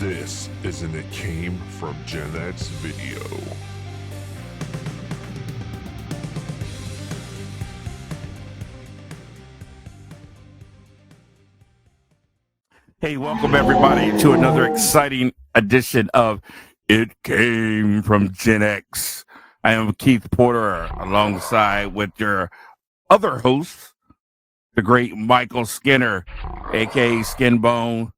This is an It Came From GenX video. Hey, welcome everybody to another exciting edition of It Came From GenX. I am Keith Porter alongside with your other host, the great Michael Skinner, aka Skinbone,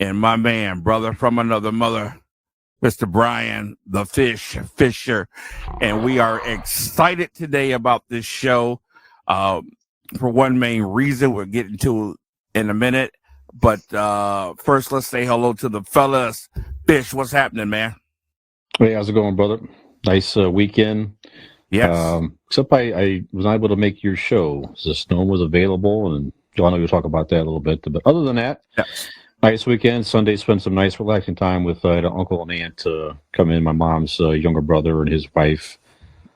and my man, brother from another mother, Mr. Brian the Fish Fisher. And we are excited today about this show for one main reason we'll get into in a minute. But first, let's say hello to the fellas. Fish, what's happening, man? Hey, how's it going, brother? Nice weekend. Yes. Except I was not able to make your show. The snow was available, and John will talk about that a little bit. But other than that, Yes. nice weekend. Sunday, spent some nice relaxing time with the uncle and aunt come in. My mom's younger brother and his wife.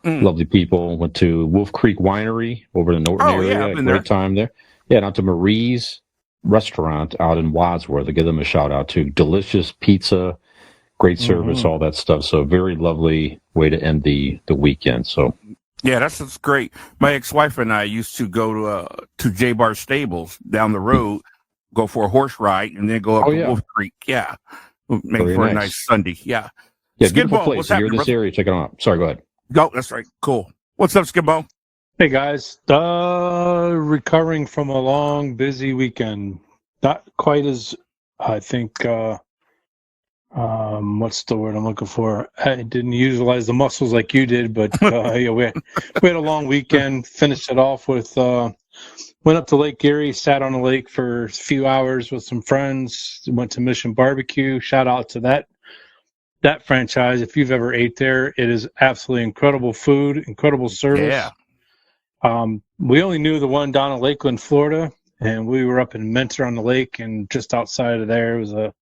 Lovely people. Went to Wolf Creek Winery over in the Norton area. Yeah, I've been Great there. time there. Yeah, down to Marie's restaurant out in Wadsworth. I give them a shout out too. Delicious pizza, great service, all that stuff. So very lovely way to end the weekend. So Yeah, that's great. My ex-wife and I used to go to J Bar Stables down the road, go for a horse ride, and then go up to Wolf Creek. Yeah, make Very for a nice. nice Sunday. Yeah. yeah, beautiful Skidbone, place. what's If you're happening, in this brother? area, check it out. Sorry, go ahead. Go. That's right. Cool. What's up, Skidbone? Hey guys, recovering from a long, busy weekend. Not quite as, I think, what's the word I'm looking for? I didn't utilize the muscles like you did, but yeah, we had a long weekend. Finished it off with, went up to Lake Erie, sat on the lake for a few hours with some friends. Went to Mission Barbecue. Shout out to that franchise. If you've ever ate there, it is absolutely incredible food, incredible service. Yeah. We only knew the one down in Lakeland, Florida, and we were up in Mentor on the lake, and just outside of there was a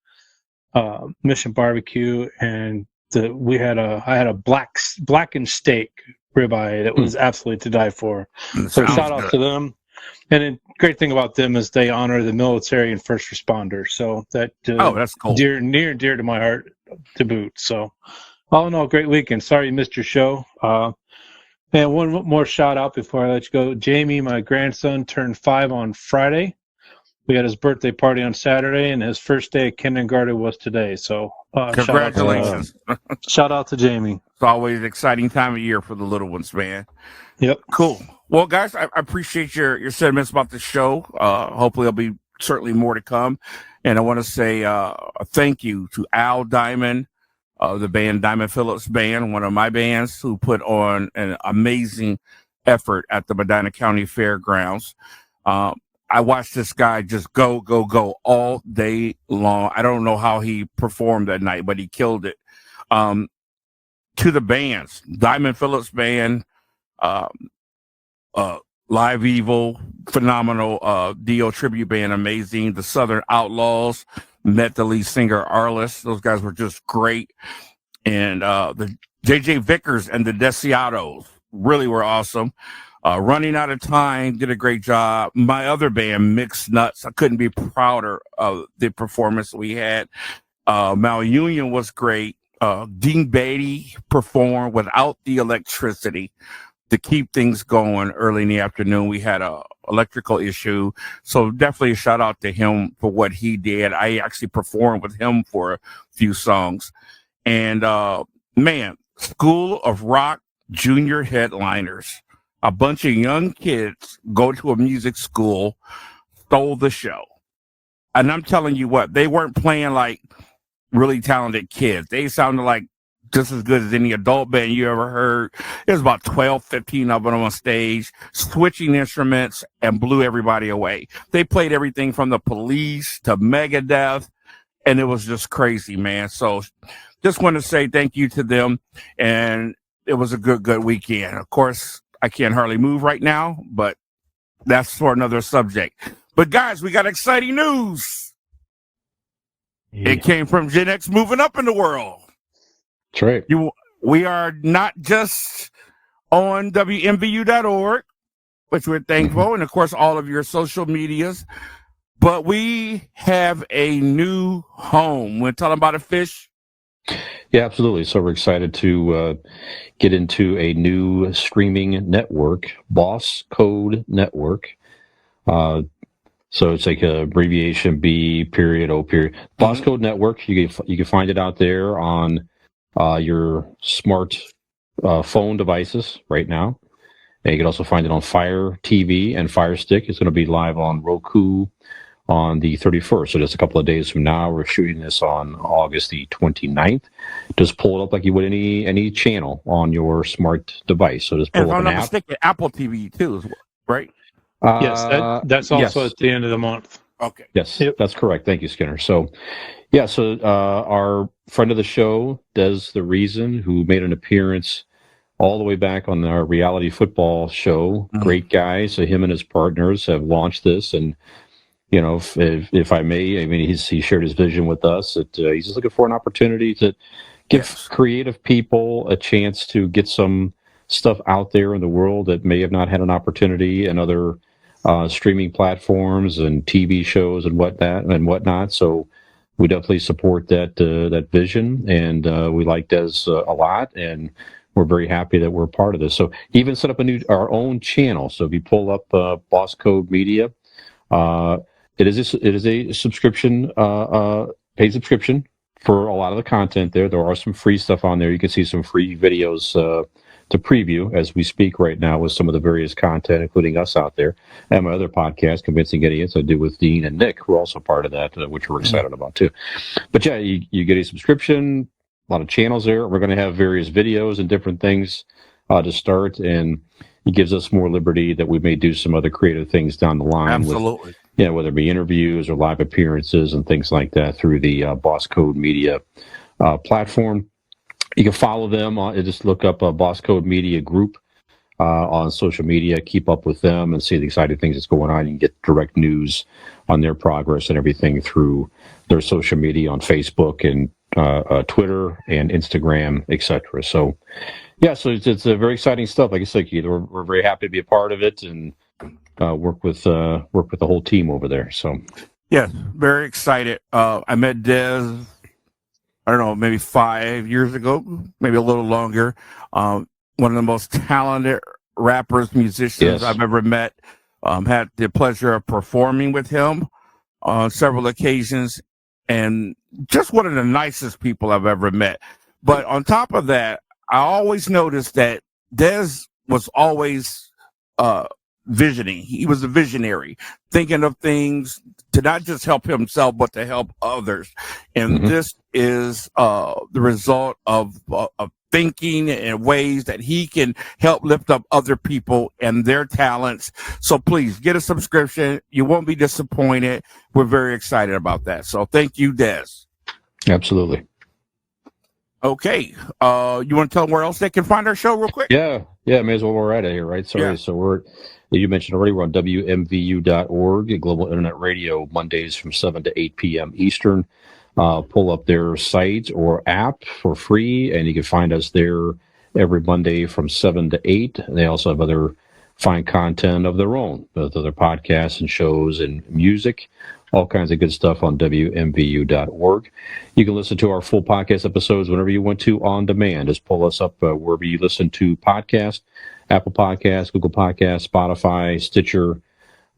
Mission Barbecue, and I had a blackened steak ribeye that was absolutely to die for. So shout out to them. And the great thing about them is they honor the military and first responders. So that that's cool. Near and dear to my heart to boot. So all in all, great weekend. Sorry you missed your show. And one more shout out before I let you go. Jamie, my grandson, turned 5 on Friday. We had his birthday party on Saturday, and his first day at kindergarten was today. So Congratulations. Shout out to Jamie. It's always an exciting time of year for the little ones, man. Yep. Cool. Well, guys, I appreciate your sentiments about the show. Hopefully there'll be certainly more to come. And I want to say a thank you to Al Diamond, the band Diamond Phillips Band, one of my bands, who put on an amazing effort at the Medina County Fairgrounds. I watched this guy just go all day long. I don't know how he performed that night, but he killed it. To the bands, Diamond Phillips Band, Live Evil, phenomenal. Dio tribute band, amazing. The Southern Outlaws, met the lead singer Arliss. Those guys were just great. And the JJ Vickers and the Deseados really were awesome. Running Out of Time did a great job. My other band, Mixed Nuts, I couldn't be prouder of the performance we had. Malunion was great. Dean Beatty performed without the electricity to keep things going early in the afternoon. We had a electrical issue. So definitely a shout out to him for what he did. I actually performed with him for a few songs. And man, School of Rock junior headliners. A bunch of young kids go to a music school, stole the show. And I'm telling you what, they weren't playing like really talented kids. They sounded like just as good as any adult band you ever heard. There's about 12, 15 of them on stage, switching instruments, and blew everybody away. They played everything from the Police to Megadeth, and it was just crazy, man. So just want to say thank you to them, and it was a good weekend. Of course, I can't hardly move right now, but that's for another subject. But guys, we got exciting news. Yeah. It came from GenX moving up in the world. That's right. We are not just on WMVU.org, which we're thankful, and of course all of your social medias, But we have a new home. We're talking about a fish. Yeah, absolutely. So we're excited to get into a new streaming network, Bosscode Network. So it's like a abbreviation B period O period. Bosscode Network. You can find it out there on your smart phone devices right now. And you can also find it on Fire TV and Fire Stick. It's going to be live on Roku on the 31st. So just a couple of days from now. We're shooting this on August the 29th. Just pull it up like you would any channel on your smart device. So just pull And if up I'm an not app. mistaken, Apple TV too, as well, right? Yes, that's also yes. at the end of the month. Okay. Yes, Yep. that's correct. Thank you, Skinner. So, yeah, so our friend of the show, Des the Reason, who made an appearance all the way back on our reality football show, great guy. So him and his partners have launched this, and if I may, I mean, he shared his vision with us that he's just looking for an opportunity to give creative people a chance to get some stuff out there in the world that may have not had an opportunity in other streaming platforms and TV shows and whatnot. So we definitely support that vision, and we like Des a lot, and we're very happy that we're part of this. So even set up our own channel. So if you pull up Bosscode Media, it is a subscription, paid subscription for a lot of the content there. There are some free stuff on there. You can see some free videos to preview as we speak right now with some of the various content, including us out there. And my other podcast, Convincing Idiots, I do with Dean and Nick, who are also part of that, which we're excited about too. But yeah, you get a subscription, a lot of channels there. We're going to have various videos and different things to start, and it gives us more liberty that we may do some other creative things down the line. Absolutely. Whether it be interviews or live appearances and things like that through the Bosscode Media platform. You can follow them. Just look up Bosscode Media Group on social media. Keep up with them and see the exciting things that's going on. You can get direct news on their progress and everything through their social media on Facebook and Twitter and Instagram, etc. So, yeah, so it's a very exciting stuff. Like I said, Keith, we're very happy to be a part of it and work with the whole team over there. So, yes, very excited. I met Des, I don't know, maybe 5 years ago, maybe a little longer. One of the most talented rappers, musicians I've ever met. Had the pleasure of performing with him on several occasions, and just one of the nicest people I've ever met. But on top of that, I always noticed that Des was always visioning. He was a visionary, thinking of things to not just help himself, but to help others. And this is the result of thinking in ways that he can help lift up other people and their talents. So please get a subscription. You won't be disappointed. We're very excited about that. So thank you, Des. Absolutely. Okay. You want to tell them where else they can find our show real quick? Yeah, may as well we're at it here, right? Sorry. Yeah. So you mentioned already, we're on WMVU.org, Global Internet Radio, Mondays from 7 to 8 p.m. Eastern. Pull up their site or app for free, and you can find us there every Monday from 7 to 8. And they also have other fine content of their own, both other podcasts and shows and music, all kinds of good stuff on WMVU.org. You can listen to our full podcast episodes whenever you want to on demand. Just pull us up wherever you listen to podcasts, Apple Podcasts, Google Podcasts, Spotify, Stitcher,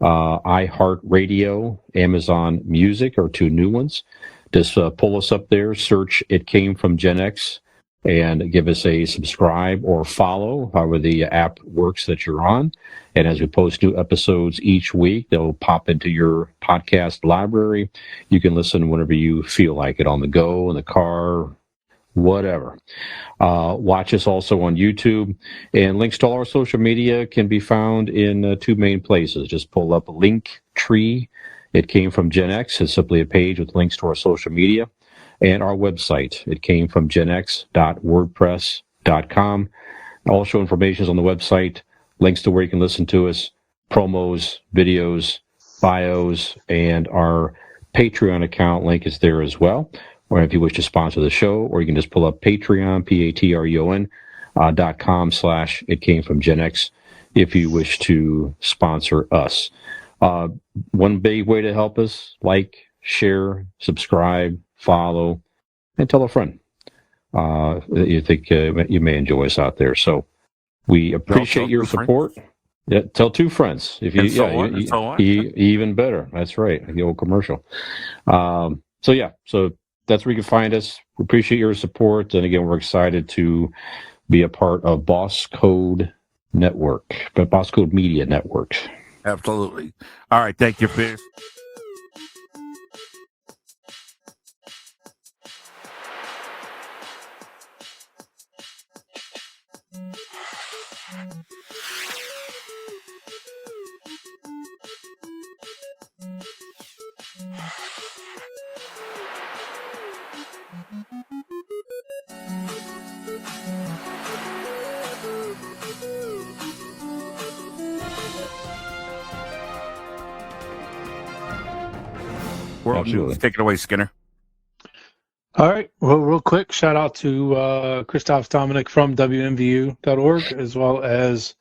iHeartRadio, Amazon Music are two new ones. Just pull us up there, search It Came From GenX, and give us a subscribe or follow, however the app works that you're on. And as we post new episodes each week, they'll pop into your podcast library. You can listen whenever you feel like it, on the go, in the car, whatever. Watch us also on YouTube. And links to all our social media can be found in two main places. Just pull up Linktree. It Came From GenX. It's simply a page with links to our social media. And our website, it came from genx.wordpress.com. All show information is on the website, links to where you can listen to us, promos, videos, bios, and our Patreon account link is there as well. Or if you wish to sponsor the show, or you can just pull up Patreon, patreon.com/It Came From GenX if you wish to sponsor us. One big way to help us: like, share, subscribe, follow, and tell a friend that you think you may enjoy us out there. So we appreciate your support. Yeah, tell 2 friends if you. And so on, and so on. Even better. That's right. The old commercial. So that's where you can find us. We appreciate your support, and again, we're excited to be a part of Bosscode Network, but Bosscode Media Network. Absolutely. All right. Thank you, Fish. World News. Take it away, Skinner. All right. Well, real quick, shout out to Christoph Dominic from WMVU.org, as well as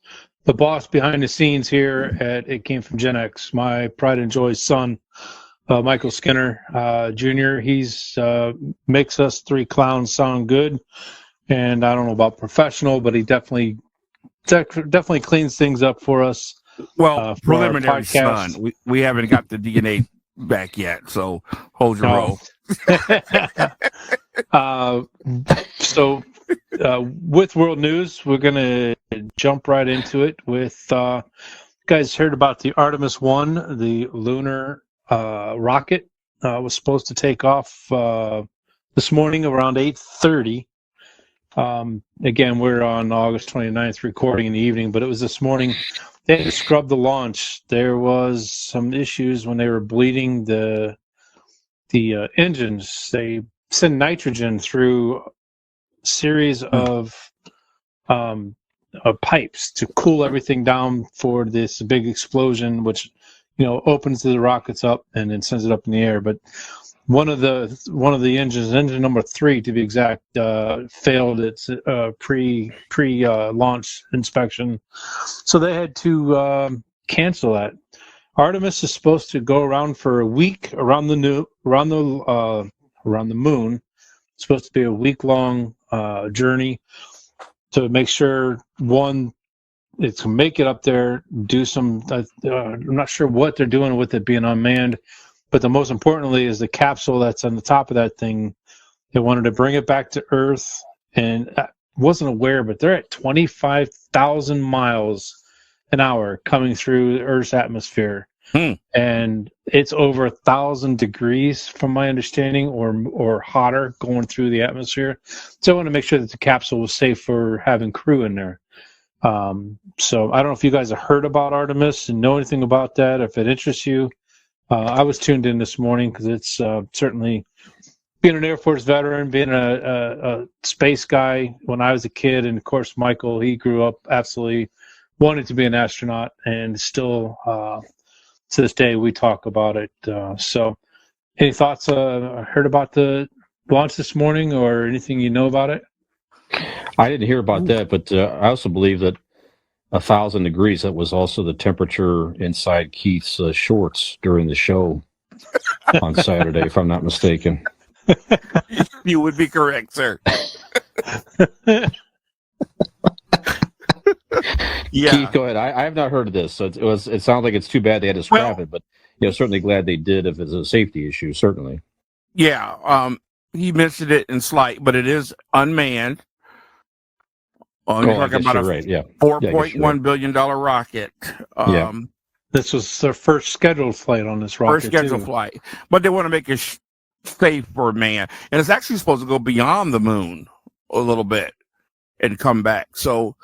the boss behind the scenes here at It Came From GenX, my pride and joy son, Michael Skinner Jr. He's makes us 3 clowns sound good, and I don't know about professional, but he definitely cleans things up for us. Well, preliminary, son. We haven't got the DNA back yet, so hold your roll. So with world news, we're gonna jump right into it with you guys heard about the Artemis 1, the lunar rocket was supposed to take off this morning around 8:30. Again, we're on August 29th recording in the evening, but it was this morning. They had to scrub the launch. There was some issues when they were bleeding the engines. They send nitrogen through a series of pipes to cool everything down for this big explosion, which opens the rockets up and then sends it up in the air. But one of the engines, engine number 3 to be exact, failed its pre-launch inspection, so they had to cancel that. Artemis is supposed to go around for a week around the moon. It's supposed to be a week-long journey to make sure it's to make it up there, do some. I'm not sure what they're doing with it being unmanned. But the most importantly is the capsule that's on the top of that thing. They wanted to bring it back to Earth, and I wasn't aware, but they're at 25,000 miles an hour coming through Earth's atmosphere. And it's over 1,000 degrees, from my understanding, or hotter going through the atmosphere. So I want to make sure that the capsule was safe for having crew in there. So I don't know if you guys have heard about Artemis and know anything about that, if it interests you. I was tuned in this morning because it's certainly, being an Air Force veteran, being a space guy when I was a kid, and of course Michael, he grew up absolutely wanting to be an astronaut, and still to this day we talk about it. So any thoughts? Heard about the launch this morning, or anything you know about it? I didn't hear about that, but I also believe that 1,000 degrees, that was also the temperature inside Keith's shorts during the show on Saturday, if I'm not mistaken. You would be correct, sir. Yeah. Keith, go ahead. I have not heard of this, so it sounds like it's too bad they had to scrap it, but certainly glad they did if it's a safety issue, certainly. Yeah, he mentioned it in slight, but it is unmanned. You're talking about a $4.1 billion rocket. This was their first scheduled flight on this rocket. First scheduled flight. But they want to make it safe for man. And it's actually supposed to go beyond the moon a little bit and come back. So,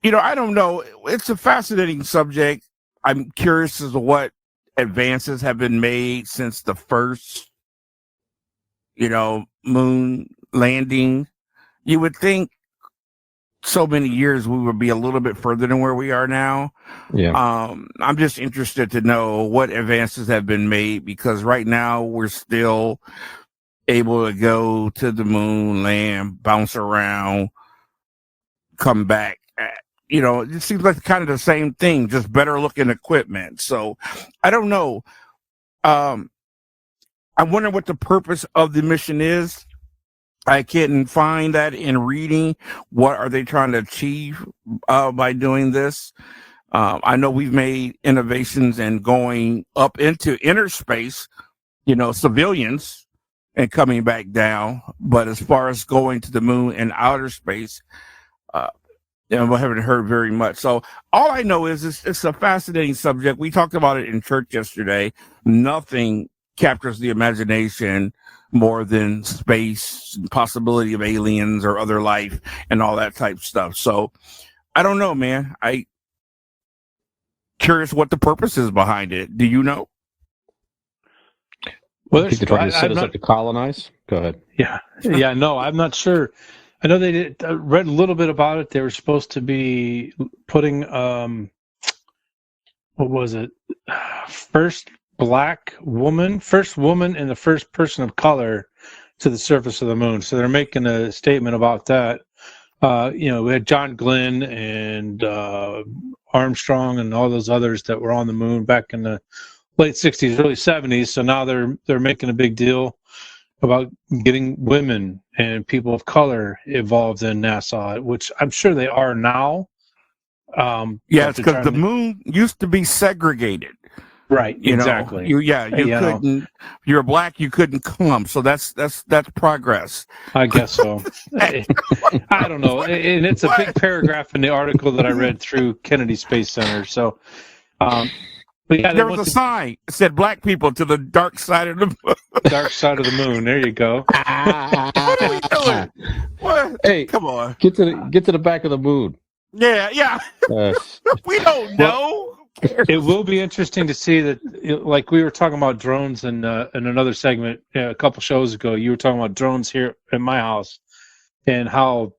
I don't know. It's a fascinating subject. I'm curious as to what advances have been made since the first, moon landing. You would think so many years we would be a little bit further than where we are now. Yeah. I'm just interested to know what advances have been made, because right now we're still able to go to the moon, land, bounce around, come back at it seems like kind of the same thing, just better looking equipment. So I don't know. I wonder what the purpose of the mission is. I couldn't find that in reading. What are they trying to achieve by doing this? I know we've made innovations in going up into inner space, civilians, and coming back down. But as far as going to the moon and outer space, we haven't heard very much. So all I know is it's a fascinating subject. We talked about it in church yesterday. Nothing captures the imagination more than space, possibility of aliens or other life and all that type stuff. So I don't know, man. I curious what the purpose is behind it. Do you know? Well, I think they're trying to set us up to colonize. Go ahead. Yeah. No, I'm not sure. I know they did. I read a little bit about it. They were supposed to be putting, what was it? First woman and the first person of color to the surface of the moon. So they're making a statement about that. We had John Glenn and Armstrong and all those others that were on the moon back in the late 60s, early 70s. So now they're making a big deal about getting women and people of color involved in NASA, which I'm sure they are now. It's because the moon used to be segregated. Right, exactly. You couldn't. If you're black, you couldn't come. So that's progress. I guess so. I don't know, and it's a big paragraph in the article that I read through Kennedy Space Center. So, but yeah, there was a sign that said "Black people to the dark side of the moon." Dark side of the moon. There you go. What are we doing? What? Hey, come on. Get to the back of the moon. Yeah. We don't know. It will be interesting to see that, like we were talking about drones in another segment a couple shows ago. You were talking about drones here at my house and how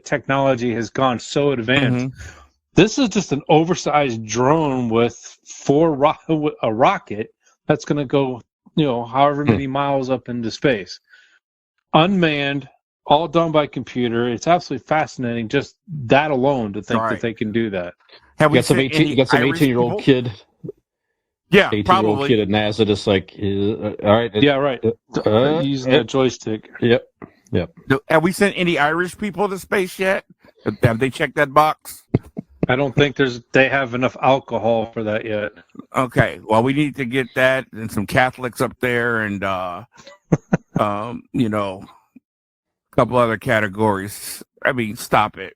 technology has gone so advanced. Mm-hmm. This is just an oversized drone with a rocket that's going to go, however many miles up into space, unmanned, all done by computer. It's absolutely fascinating, just that alone, to think that they can do that. Have we got some 18-year-old kid? Yeah, 18-year-old kid at NASA just like, all right. Yeah, right. Using that joystick. Yep. Have we sent any Irish people to space yet? Have they checked that box? I don't think they have enough alcohol for that yet. Okay, well, we need to get that and some Catholics up there, and a couple other categories. I mean, stop it.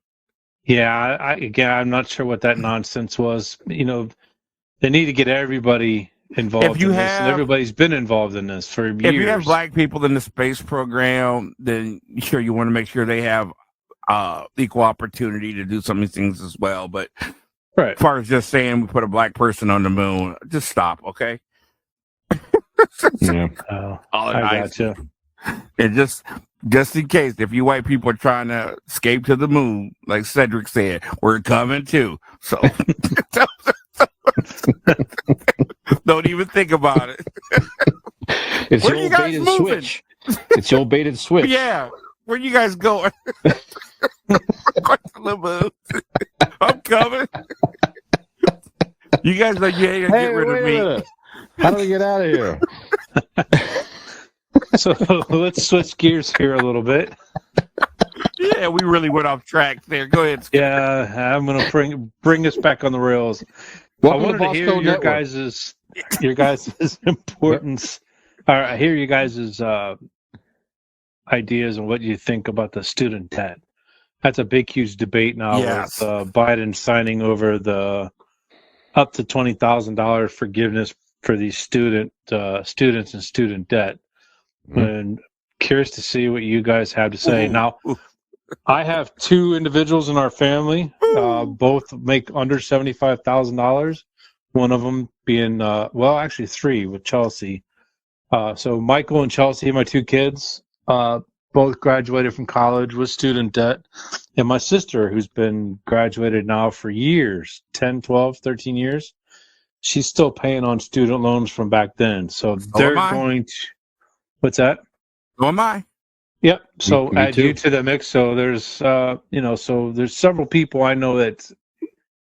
Yeah, I'm not sure what that nonsense was. They need to get everybody involved in this, and everybody's been involved in this for years. If you have black people in the space program, then sure, you want to make sure they have equal opportunity to do some of these things as well. But as far as just saying we put a black person on the moon, just stop, okay? Yeah. I gotcha. And just in case, if you white people are trying to escape to the moon, like Cedric said, we're coming too. So don't even think about it. It's your old bait and switch. It's your bait and switch. Yeah. Where you guys going? I'm coming. You guys like, you ain't gonna get rid of me. How do we get out of here? So let's switch gears here a little bit. Yeah, we really went off track there. Go ahead, Skip. Yeah, I'm gonna bring us back on the rails. Welcome I wanted to hear your guys' importance. I hear you guys' ideas on what you think about the student debt. That's a big, huge debate now with Biden signing over the up to $20,000 forgiveness for these students and student debt. Mm-hmm. And curious to see what you guys have to say. Now, I have two individuals in our family, both make under $75,000. One of them being, actually three with Chelsea. So Michael and Chelsea, my two kids, both graduated from college with student debt. And my sister, who's been graduated now for years, 10, 12, 13 years, she's still paying on student loans from back then. So they're going to... What's that? So am I. Yep. So Me add too. you to the mix. So there's, so there's several people I know that's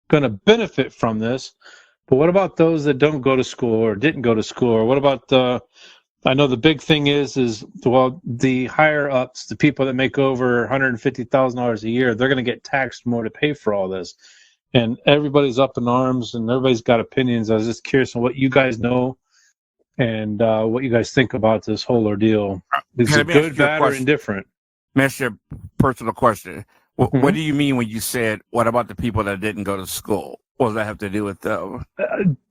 going to benefit from this. But what about those that don't go to school or didn't go to school? Or what about I know the big thing is well, the higher ups, the people that make over $150,000 a year, they're going to get taxed more to pay for all this. And everybody's up in arms and everybody's got opinions. I was just curious on what you guys know and what you guys think about this whole ordeal. Is Let it me ask good, you a bad, or question. indifferent? Let me ask you a personal question. What Mhm. do you mean when you said, what about the people that didn't go to school? What does that have to do with them?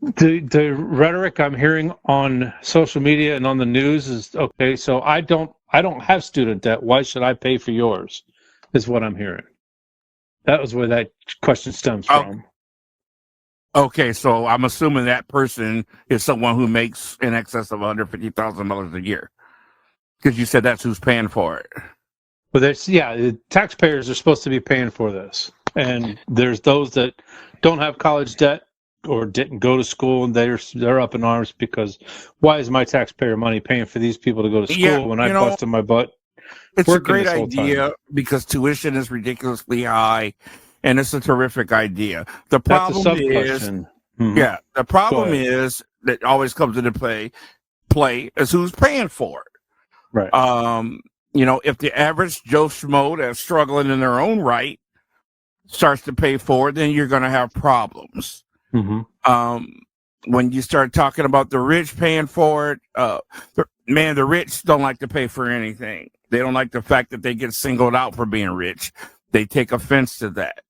The rhetoric I'm hearing on social media and on the news is okay. So I don't have student debt. Why should I pay for yours? Is what I'm hearing. That was where that question stems from. Okay, so I'm assuming that person is someone who makes in excess of $150,000 a year, because you said that's who's paying for it. But the taxpayers are supposed to be paying for this, and there's those that don't have college debt or didn't go to school, and they're up in arms because why is my taxpayer money paying for these people to go to school when I busted my butt? It's a great this whole idea time. because tuition is ridiculously high, and it's a terrific idea. The That's a problem sub is, question. the problem ahead. is that always comes into play is who's paying for it. Right. If the average Joe Schmo that's struggling in their own right starts to pay for it, then you're going to have problems. Mm-hmm. When you start talking about the rich paying for it, the rich don't like to pay for anything. They don't like the fact that they get singled out for being rich. They take offense to that.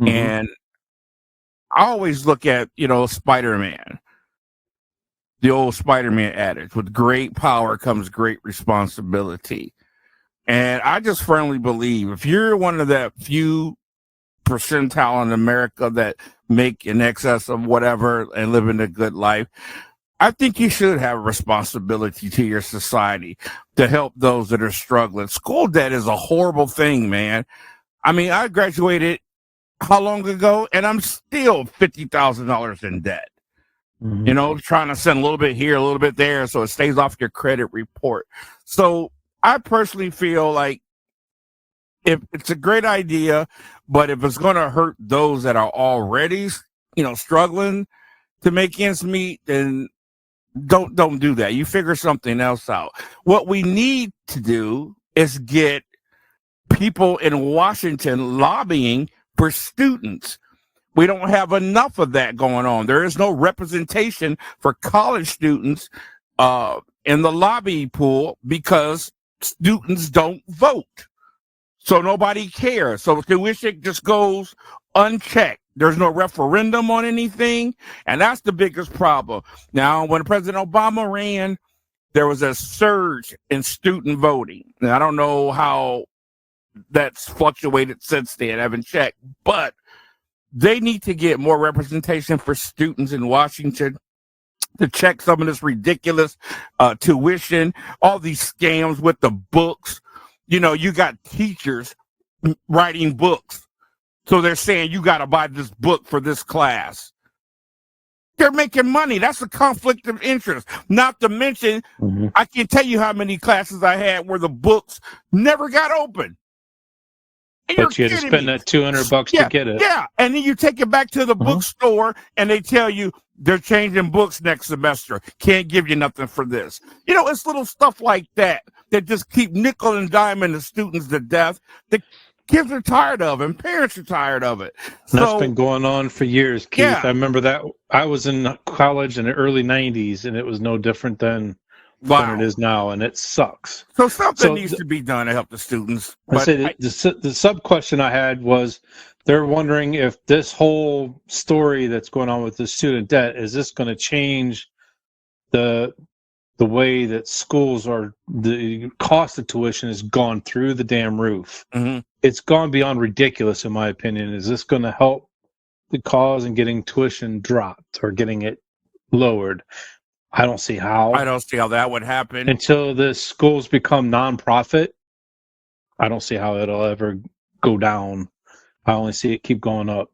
Mm-hmm. And I always look at, Spider-Man, the old Spider-Man adage, with great power comes great responsibility. And I just firmly believe if you're one of that few percentile in America that make in excess of whatever and living a good life, I think you should have a responsibility to your society to help those that are struggling. School debt is a horrible thing, man. I mean, I graduated how long ago, and I'm still $50,000 in debt. Mm-hmm. Trying to send a little bit here, a little bit there, so it stays off your credit report. So I personally feel like if it's a great idea, but if it's going to hurt those that are already, struggling to make ends meet, then don't do that. You figure something else out. What we need to do is get people in Washington lobbying for students. We don't have enough of that going on. There is no representation for college students in the lobby pool because students don't vote. So nobody cares. So tuition just goes unchecked. There's no referendum on anything. And that's the biggest problem. Now, when President Obama ran, there was a surge in student voting. Now, I don't know how that's fluctuated since then. I haven't checked. But they need to get more representation for students in Washington to check some of this ridiculous tuition, all these scams with the books. You got teachers writing books. So they're saying you got to buy this book for this class. They're making money. That's a conflict of interest. Not to mention, I can tell you how many classes I had where the books never got open. But you had to spend that $200 to get it. Yeah, and then you take it back to the bookstore, and they tell you they're changing books next semester. Can't give you nothing for this. It's little stuff like that just keep nickel and diming the students to death. The kids are tired of it, and parents are tired of it. And that's been going on for years, Keith. Yeah. I remember that. I was in college in the early 90s, and it was no different than it is now, and it sucks. So something needs to be done to help the students. But the sub question I had was, they're wondering if this whole story that's going on with the student debt, is this going to change the way that schools are, the cost of tuition has gone through the damn roof. Mm-hmm. It's gone beyond ridiculous, in my opinion. Is this going to help the cause in getting tuition dropped or getting it lowered? I don't see how. I don't see how that would happen. Until the schools become nonprofit, I don't see how it'll ever go down. I only see it keep going up.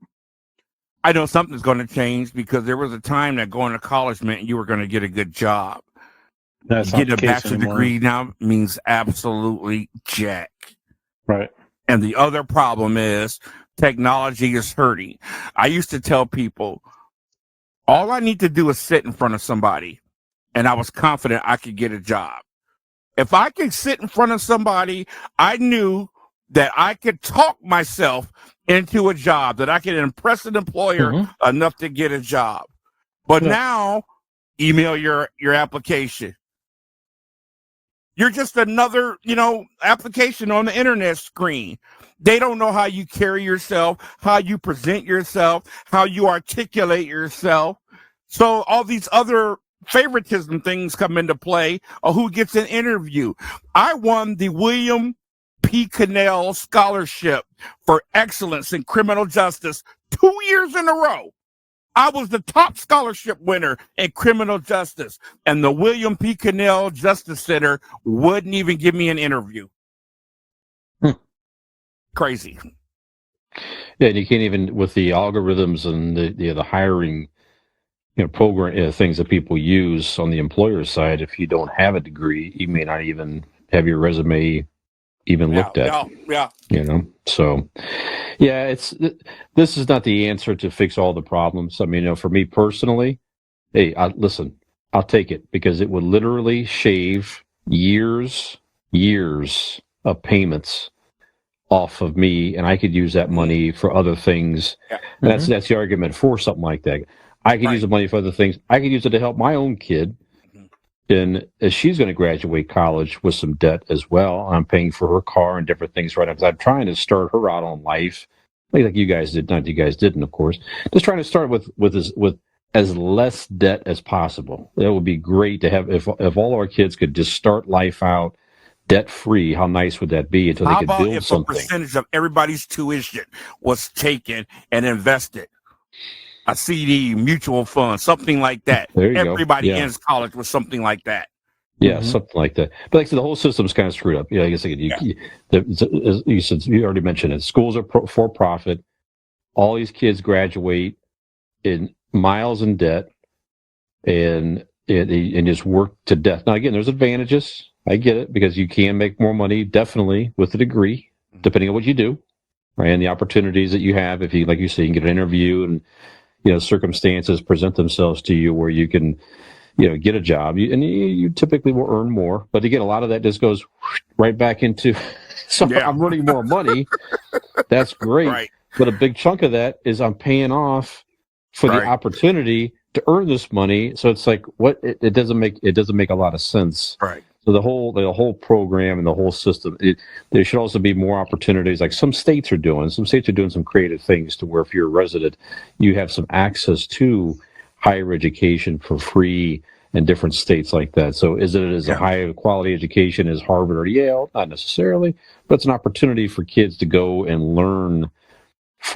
I know something's going to change because there was a time that going to college meant you were going to get a good job. That's not Getting the a case bachelor's anymore. degree now means absolutely jack. Right. And the other problem is technology is hurting. I used to tell people, all I need to do is sit in front of somebody, and I was confident I could get a job. If I could sit in front of somebody, I knew that I could talk myself into a job, that I could impress an employer enough to get a job. But now, email your application. You're just another, application on the internet screen. They don't know how you carry yourself, how you present yourself, how you articulate yourself. So all these other favoritism things come into play of who gets an interview. I won the William P. Cannell Scholarship for Excellence in Criminal Justice 2 years in a row. I was the top scholarship winner in criminal justice, and the William P. Cannell Justice Center wouldn't even give me an interview. Crazy. Yeah, and you can't even, with the algorithms and the hiring, program things that people use on the employer side. If you don't have a degree, you may not even have your resume even looked at. Yeah. So yeah, this is not the answer to fix all the problems. I mean, for me personally, hey, listen, I'll take it, because it would literally shave years of payments off of me, and I could use that money for other things. Yeah. And that's the argument for something like that. I could use the money for other things. I could use it to help my own kid. And as she's going to graduate college with some debt as well, I'm paying for her car and different things right now, because I'm trying to start her out on life, like you guys did. Not you guys didn't, of course. Just trying to start with as less debt as possible. That would be great to have if all our kids could just start life out debt free. How nice would that be until they could build something? How about if a percentage of everybody's tuition was taken and invested? A CD, mutual fund, something like that. There you Everybody go. Yeah. ends college with something like that. Yeah, something like that. But like I said, the whole system's kind of screwed up. Yeah, I guess you said, you already mentioned it. Schools are for profit. All these kids graduate in miles in debt, and just work to death. Now, again, there's advantages. I get it, because you can make more money, definitely, with a degree, depending on what you do, right? And the opportunities that you have, if you, like you say, you can get an interview, and circumstances present themselves to you where you can, get a job, and you typically will earn more. But again, a lot of that just goes right back into, I'm earning more money. That's great. Right. But a big chunk of that is I'm paying off for the opportunity to earn this money. So it's like, it doesn't make a lot of sense. Right. So the whole program and the whole system, there should also be more opportunities, like some states are doing. Some states are doing some creative things to where if you're a resident, you have some access to higher education for free in different states like that. So is it as a high quality education as Harvard or Yale? Not necessarily, but it's an opportunity for kids to go and learn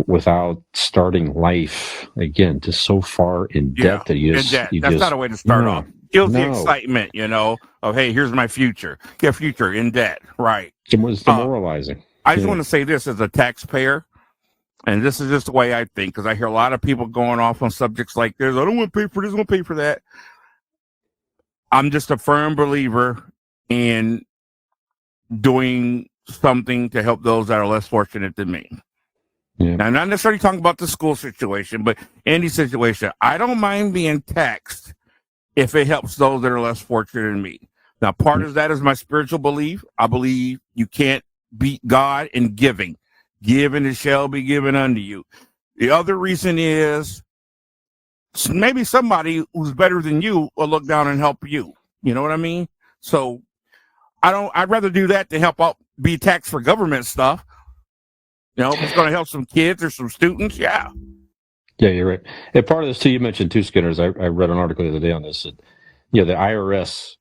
without starting life again just so far in debt that that's not a way to start off. Kills the excitement, of, hey, here's my future. Get future in debt, right? It's demoralizing. I just want to say this as a taxpayer, and this is just the way I think, because I hear a lot of people going off on subjects like this. I don't want to pay for this, I don't want to pay for that. I'm just a firm believer in doing something to help those that are less fortunate than me. Yeah. Now, I'm not necessarily talking about the school situation, but any situation. I don't mind being taxed if it helps those that are less fortunate than me. Now, part of that is my spiritual belief. I believe you can't beat God in giving. Give and it shall be given unto you. The other reason is maybe somebody who's better than you will look down and help you. You know what I mean? So I'd rather do that to help out, be taxed for government stuff. If it's going to help some kids or some students, yeah. Yeah, you're right. And part of this, too, you mentioned two Skinners. I read an article the other day on this. The IRS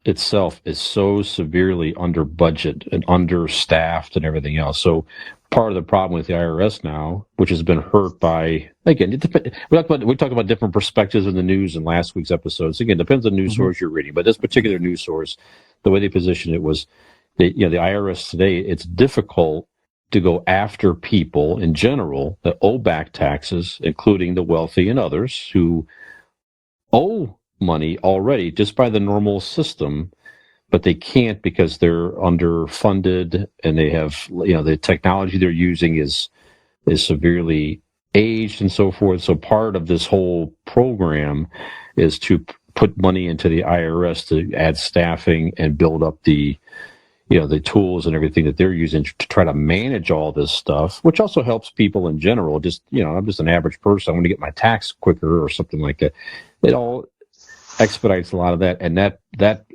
itself is so severely under budget and understaffed and everything else. So part of the problem with the IRS now, which has been hurt by, again, we talk about different perspectives in the news in last week's episodes. Again, depends on the news source you're reading. But this particular news source, the way they position it was, the IRS today, it's difficult to go after people in general that owe back taxes, including the wealthy and others who owe money already just by the normal system, but they can't because they're underfunded and they have, the technology they're using is severely aged and so forth. So part of this whole program is to put money into the IRS to add staffing and build up the tools and everything that they're using to try to manage all this stuff, which also helps people in general. Just, I'm just an average person. I want to get my tax quicker or something like that. It all expedites a lot of that. And that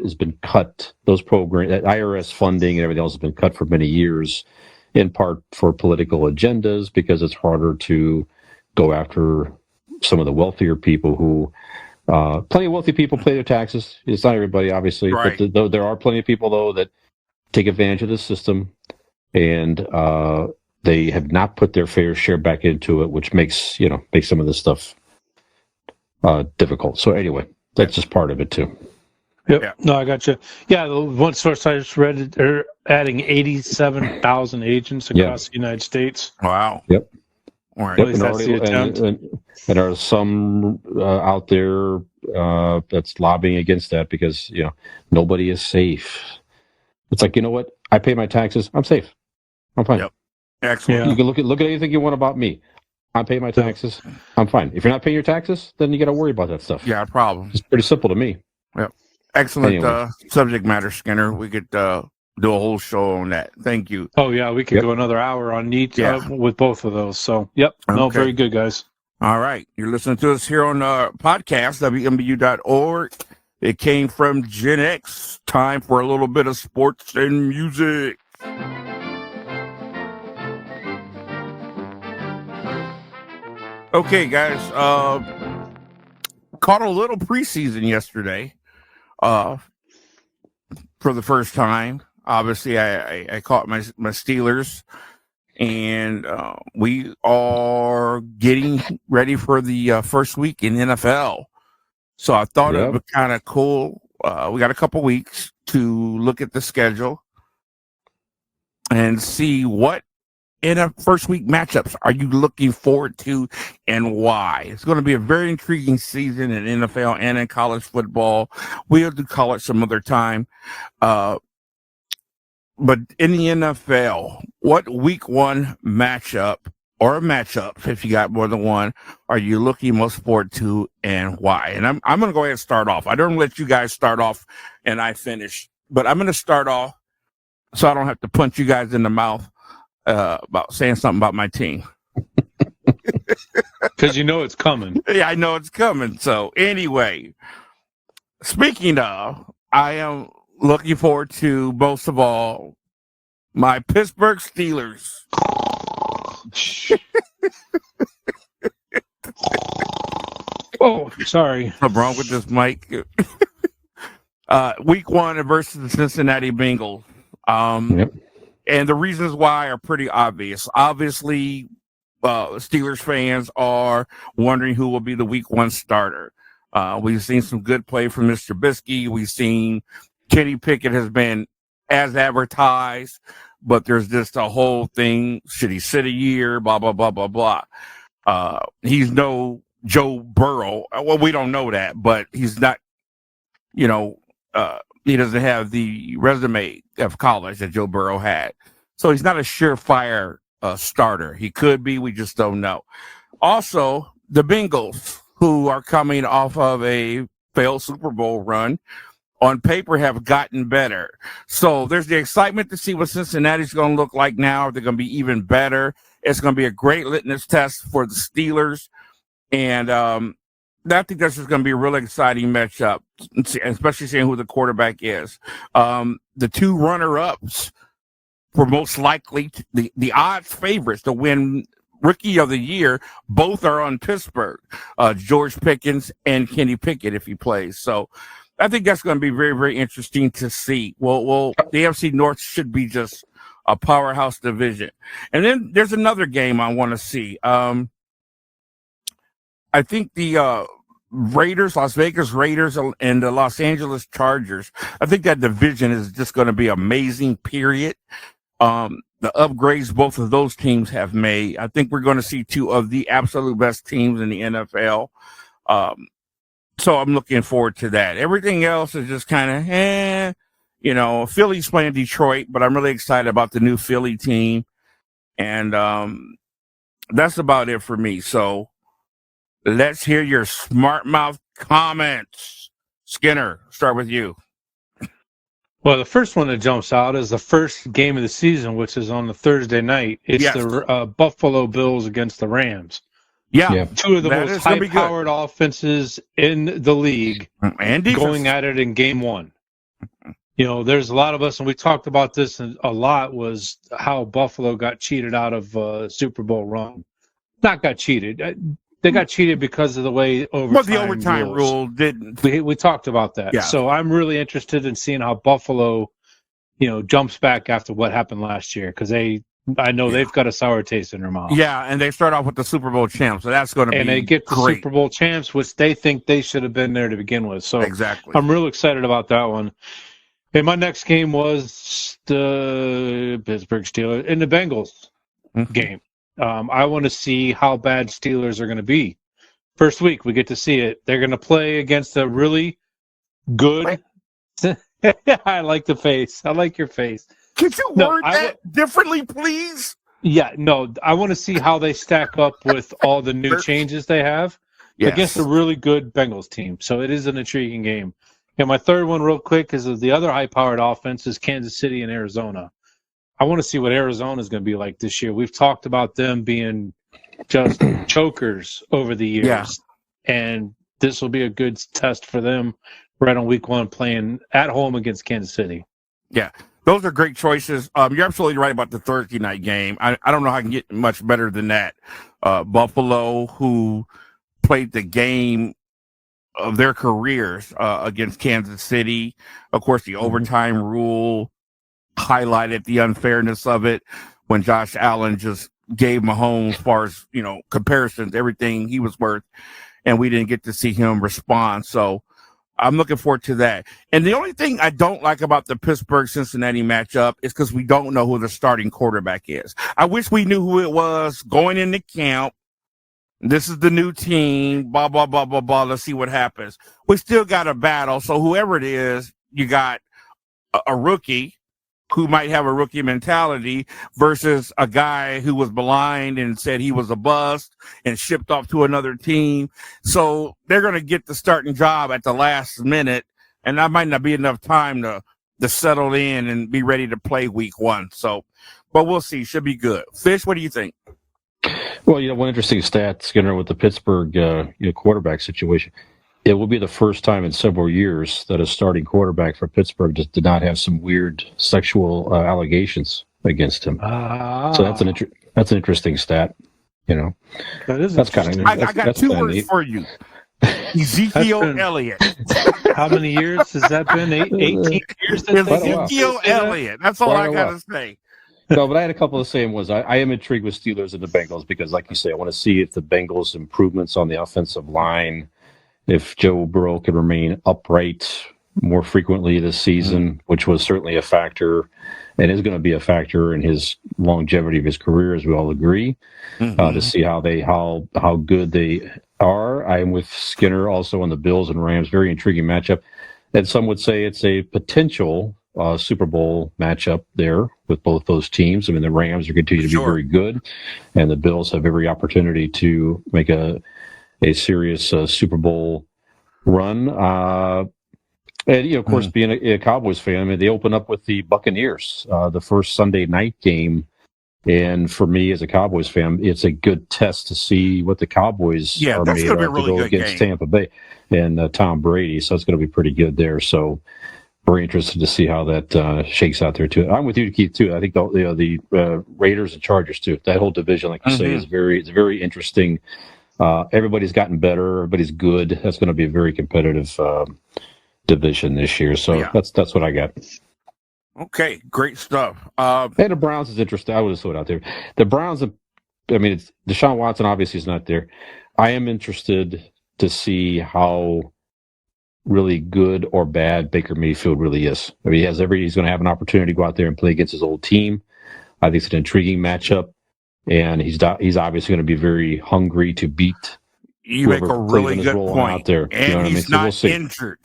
has been cut. Those programs, that IRS funding and everything else has been cut for many years, in part for political agendas, because it's harder to go after some of the wealthier people who, plenty of wealthy people pay their taxes. It's not everybody, obviously, Right. but there are plenty of people, though, that take advantage of the system, and they have not put their fair share back into it, which makes some of this stuff difficult. So anyway, that's just part of it too. Yep. Yeah. No, I got you. Yeah, the one source I just read, they're adding 87,000 agents across the United States. Wow. Yep. All right. At least that's the attempt. And there are some out there that's lobbying against that because nobody is safe. It's like, you know what? I pay my taxes. I'm safe. I'm fine. Yep. Excellent. Yeah. You can look at anything you want about me. I pay my taxes. I'm fine. If you're not paying your taxes, then you got to worry about that stuff. Yeah, problem. It's pretty simple to me. Yep. Excellent Anyway. subject matter, Skinner. We could do a whole show on that. Thank you. Oh, yeah, we could go another hour on neat with both of those. So, yep. No, Okay. very good, guys. All right. You're listening to us here on podcast, WMBU.org. It came from GenX. Time for a little bit of sports and music. Okay, guys. Caught a little preseason yesterday for the first time. Obviously, I caught my Steelers, and we are getting ready for the first week in NFL. So I thought it would be kind of cool. We got a couple weeks to look at the schedule and see what in a first week matchups are you looking forward to and why. It's going to be a very intriguing season in NFL and in college football. We'll do college some other time. But in the NFL, what week one matchup or matchups, if you got more than one, are you looking most forward to and why? And I'm going to go ahead and start off. I don't let you guys start off and I finish, but I'm going to start off so I don't have to punch you guys in the mouth about saying something about my team. Because it's coming. Yeah, I know it's coming. So anyway, speaking of, I am looking forward to, most of all, my Pittsburgh Steelers. Oh, sorry. What's wrong with this mic? Week one versus the Cincinnati Bengals. And the reasons why are pretty obvious. Obviously, Steelers fans are wondering who will be the week one starter. We've seen some good play from Mr. Trubisky. We've seen Kenny Pickett has been as advertised, but there's just a whole thing. Should he sit a year? Blah, blah, blah, blah, blah. He's no Joe Burrow. Well, we don't know that, but he's not, he doesn't have the resume of college that Joe Burrow had. So he's not a surefire starter. He could be. We just don't know. Also, the Bengals, who are coming off of a failed Super Bowl run, on paper have gotten better. So there's the excitement to see what Cincinnati's going to look like now. Are they going to be even better? It's going to be a great litmus test for the Steelers. And I think that's just going to be a really exciting matchup, especially seeing who the quarterback is. The two runner-ups were most likely the odds favorites to win Rookie of the Year. Both are on Pittsburgh, George Pickens and Kenny Pickett if he plays. So I think that's going to be very, very interesting to see. Well, the AFC North should be just a powerhouse division. And then there's another game I want to see. I think the Raiders, Las Vegas Raiders, and the Los Angeles Chargers, I think that division is just going to be amazing, period. The upgrades both of those teams have made, I think we're going to see two of the absolute best teams in the NFL. So I'm looking forward to that. Everything else is just kind of, Philly's playing Detroit, but I'm really excited about the new Philly team. And that's about it for me. So let's hear your smart mouth comments. Skinner, start with you. Well, the first one that jumps out is the first game of the season, which is on the Thursday night. It's Yes. the Buffalo Bills against the Rams. Yeah. Two of the That most is gonna be good. high-powered offenses in the league And defense. going at it in game one. There's a lot of us, and we talked about this a lot, was how Buffalo got cheated out of Super Bowl run. Not got cheated. They got cheated because of the way overtime. Well, the overtime rule didn't. We talked about that. Yeah. So I'm really interested in seeing how Buffalo, jumps back after what happened last year, because I know they've got a sour taste in their mouth. Yeah, and they start off with the Super Bowl champs, so that's going to be and they get the great. Super Bowl champs, which they think they should have been there to begin with. So Exactly. I'm real excited about that one. And my next game was the Pittsburgh Steelers and the Bengals game. I want to see how bad Steelers are going to be. First week, we get to see it. They're going to play against a really good. I like the face. I like your face. Could you word that differently, please? Yeah, no, I want to see how they stack up with all the new changes they have against a really good Bengals team. So it is an intriguing game. And my third one, real quick, is the other high-powered offense is Kansas City and Arizona. I want to see what Arizona is going to be like this year. We've talked about them being just chokers over the years, and this will be a good test for them right on week one, playing at home against Kansas City. Yeah, those are great choices. You're absolutely right about the Thursday night game. I don't know how I can get much better than that. Buffalo, who played the game of their careers against Kansas City. Of course, the overtime rule highlighted the unfairness of it when Josh Allen just gave Mahomes, as far as, comparisons, everything he was worth, and we didn't get to see him respond. So I'm looking forward to that. And the only thing I don't like about the Pittsburgh-Cincinnati matchup is because we don't know who the starting quarterback is. I wish we knew who it was going into camp. This is the new team, blah, blah, blah, blah, blah. Let's see what happens. We still got a battle. So whoever it is, you got a rookie who might have a rookie mentality versus a guy who was maligned and said he was a bust and shipped off to another team. So they're going to get the starting job at the last minute, and that might not be enough time to settle in and be ready to play week one. So, but we'll see. Should be good. Fish, what do you think? Well, one interesting stat, Skinner, with the Pittsburgh quarterback situation. It will be the first time in several years that a starting quarterback for Pittsburgh just did not have some weird sexual allegations against him. So that's an interesting stat. That's kind of. I got two words for you. Ezekiel Elliott. How many years has that been? 18 years. Ezekiel Elliott. That's all I got to say. No, but I had a couple of same ones. I am intrigued with Steelers and the Bengals because, like you say, I want to see if the Bengals' improvements on the offensive line, if Joe Burrow can remain upright more frequently this season, which was certainly a factor and is going to be a factor in his longevity of his career, as we all agree, to see how good they are. I am with Skinner also on the Bills and Rams. Very intriguing matchup. And some would say it's a potential Super Bowl matchup there with both those teams. I mean, the Rams are continue to be very good, and the Bills have every opportunity to make a serious Super Bowl run. And, of course, being a Cowboys fan, I mean, they open up with the Buccaneers, the first Sunday night game. And for me, as a Cowboys fan, it's a good test to see what the Cowboys are made of to go against Tampa Bay and Tom Brady. So it's going to be pretty good there. So very interested to see how that shakes out there, too. I'm with you, Keith, too. I think the Raiders and Chargers, too. That whole division, like you say, it's very interesting. Everybody's gotten better. Everybody's good. That's going to be a very competitive division this year. So that's what I got. Okay, great stuff. And the Browns is interesting. I would have thrown it out there. The Browns, it's Deshaun Watson obviously is not there. I am interested to see how really good or bad Baker Mayfield really is. I mean, he's going to have an opportunity to go out there and play against his old team. I think it's an intriguing matchup, and he's obviously going to be very hungry to beat You make a really Cleveland is good rolling point. out there. And You know what I mean? he's So we'll not see. injured.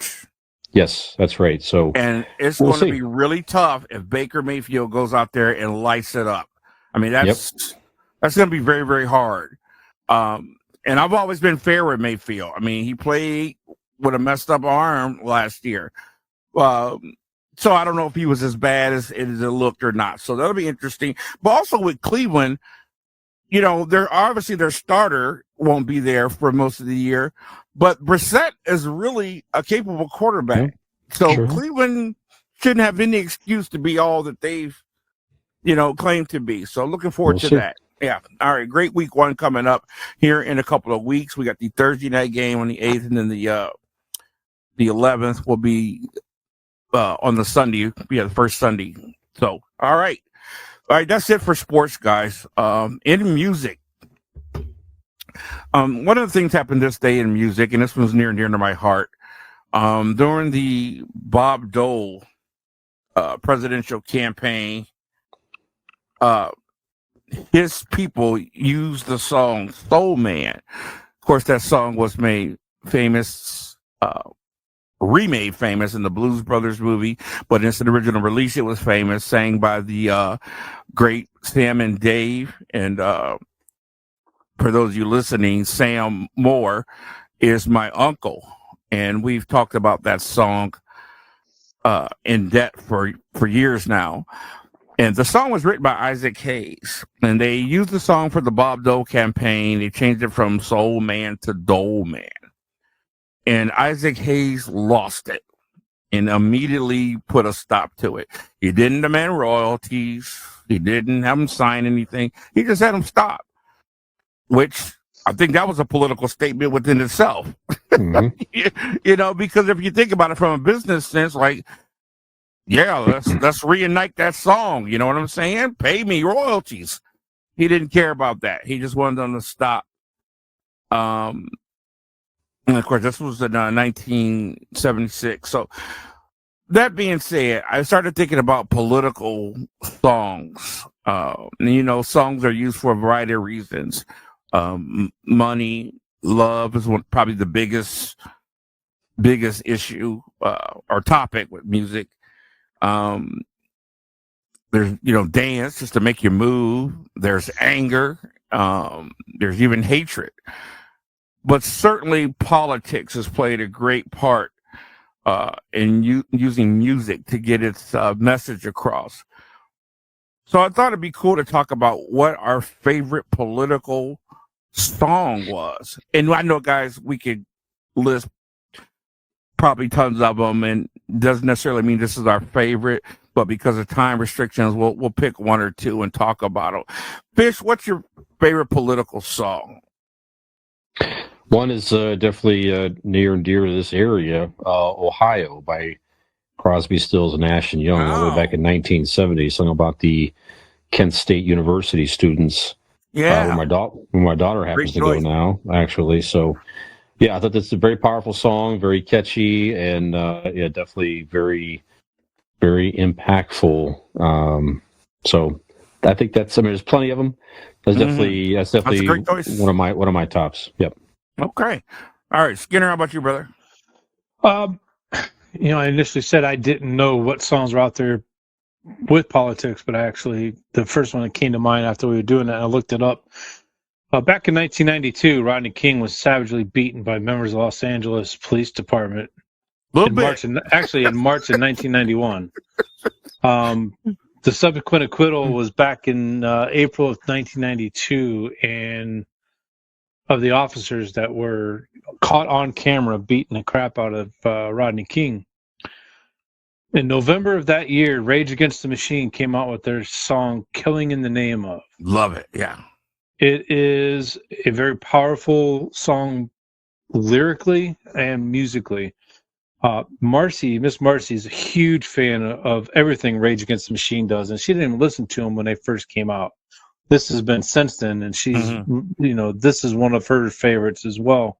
Yes, that's right. So And it's we'll going to see. be really tough if Baker Mayfield goes out there and lights it up. I mean, that's going to be very, very hard. And I've always been fair with Mayfield. I mean, he played with a messed up arm last year. So I don't know if he was as bad as it looked or not. So that'll be interesting. But also with Cleveland, you know, their starter won't be there for most of the year, but Brissett is really a capable quarterback. Yeah, so sure. Cleveland shouldn't have any excuse to be all that they've, you know, claimed to be. So looking forward to that. Yeah. All right. Great week 1 coming up here in a couple of weeks. We got the Thursday night game on the 8th, and then the 11th will be on the Sunday. Yeah, the first Sunday. So, all right. All right, that's it for sports, guys. In music, one of the things happened this day in music, and this one's near and dear to my heart. During the Bob Dole presidential campaign, his people used the song Soul Man. Of course, that song was made famous, remade famous in the Blues Brothers movie, but in its original release, it was famous, sang by the great Sam and Dave. And for those of you listening, Sam Moore is my uncle, and we've talked about that song in depth for years now. And the song was written by Isaac Hayes, and they used the song for the Bob Dole campaign. They changed it from Soul Man to Dole Man. And Isaac Hayes lost it and immediately put a stop to it. He didn't demand royalties. He didn't have him sign anything. He just had him stop, which I think that was a political statement within itself. Mm-hmm. You know, because if you think about it from a business sense, like, yeah, let's reunite that song. You know what I'm saying? Pay me royalties. He didn't care about that. He just wanted them to stop. And of course, this was in 1976. So that being said, I started thinking about political songs. You know, songs are used for a variety of reasons. Money, love is probably the biggest issue or topic with music. There's, you know, dance just to make you move. There's anger. There's even hatred. But certainly politics has played a great part in using music to get its message across. So I thought it'd be cool to talk about what our favorite political song was. And I know, guys, we could list probably tons of them, and doesn't necessarily mean this is our favorite, but because of time restrictions, we'll pick one or two and talk about them. Fish, what's your favorite political song? One is definitely near and dear to this area, Ohio, by Crosby, Stills, Nash and Young, all the way back in 1970, sung about the Kent State University students. Yeah, where my daughter happens to go now, actually. So, yeah, I thought that's a very powerful song, very catchy, and yeah, definitely very, very impactful. So, I think that's. I mean, there's plenty of them. That's definitely a great choice. One of my tops. Yep. Okay. All right, Skinner, how about you, brother? You know, I initially said I didn't know what songs were out there with politics, but actually the first one that came to mind after we were doing that, I looked it up. Back in 1992, Rodney King was savagely beaten by members of the Los Angeles Police Department. In March of 1991. The subsequent acquittal was back in April of 1992, and of the officers that were caught on camera beating the crap out of Rodney King. In November of that year, Rage Against the Machine came out with their song Killing in the Name of. Love it, yeah. It is a very powerful song lyrically and musically. Miss Marcy is a huge fan of everything Rage Against the Machine does, and she didn't even listen to them when they first came out. This has been since then, and she's, you know, this is one of her favorites as well.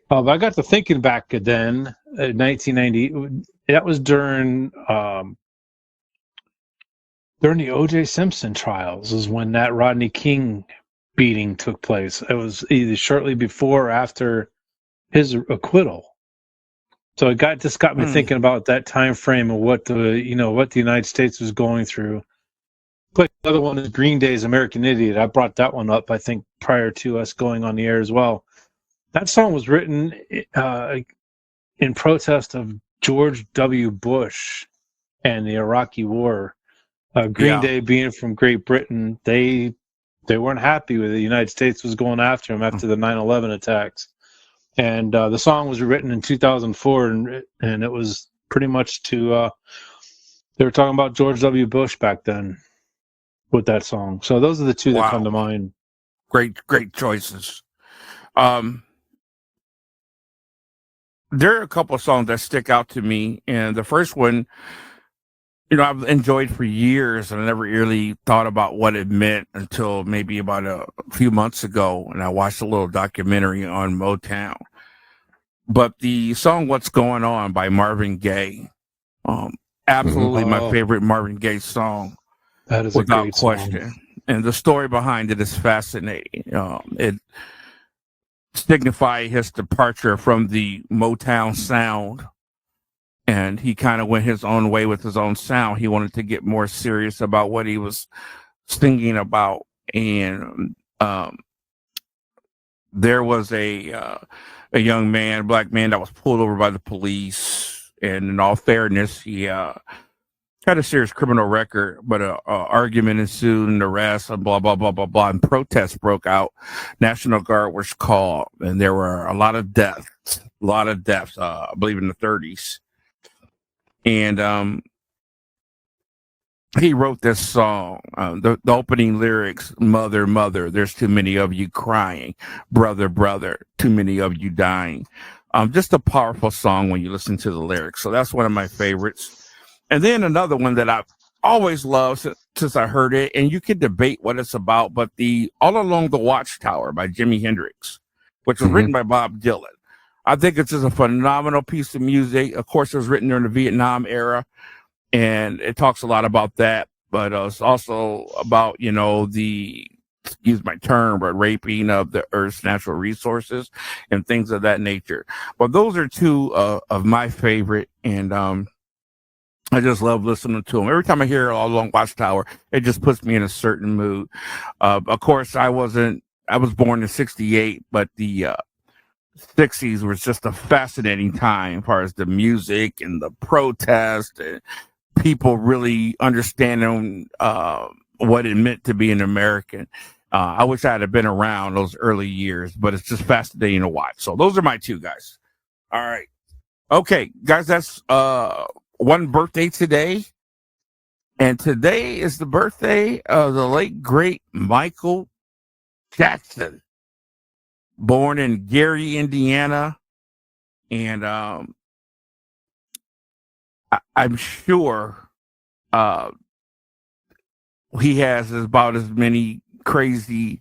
But I got to thinking back then, 1990, that was during the O.J. Simpson trials, is when that Rodney King beating took place. It was either shortly before or after his acquittal. So it got me thinking about that time frame of what the United States was going through. But the other one is Green Day's American Idiot. I brought that one up, I think, prior to us going on the air as well. That song was written in protest of George W. Bush and the Iraqi War. Green Day being from Great Britain, they weren't happy with the United States was going after them after the 9/11 attacks. And the song was written in 2004, and it was pretty much to they were talking about George W. Bush back then with that song. So those are the two that come to mind. Great choices. There are a couple of songs that stick out to me, and the first one, I've enjoyed for years, and I never really thought about what it meant until maybe about a few months ago, and I watched a little documentary on Motown. But the song "What's Going On" by Marvin Gaye, absolutely my favorite Marvin Gaye song. That is without a great question. Song. And the story behind it is fascinating. It signified his departure from the Motown sound, and he kind of went his own way with his own sound. He wanted to get more serious about what he was singing about, and there was a young man, black man, that was pulled over by the police, and in all fairness, he had a serious criminal record, but an argument ensued, and arrest, and blah, blah, blah, blah, blah, and protests broke out. National Guard was called, and there were a lot of deaths, I believe in the 30s. And he wrote this song, the opening lyrics: "Mother, mother, there's too many of you crying. Brother, brother, too many of you dying." Just a powerful song when you listen to the lyrics. So that's one of my favorites. And then another one that I've always loved since I heard it, and you can debate what it's about, but the "All Along the Watchtower" by Jimi Hendrix, which was written by Bob Dylan. I think it's just a phenomenal piece of music. Of course, it was written during the Vietnam era, and it talks a lot about that, but it's also about, the, excuse my term, but raping of the Earth's natural resources and things of that nature. But those are two of my favorite, and I just love listening to them. Every time I hear "All Along Watchtower," it just puts me in a certain mood. Of course, I was born in '68, but the 60s was just a fascinating time as far as the music and the protest and people really understanding what it meant to be an American. I wish I had been around those early years, but it's just fascinating to watch. So those are my two, guys. All right. Okay, guys, that's one birthday today. And today is the birthday of the late, great Michael Jackson, born in Gary, Indiana. And I'm sure he has about as many crazy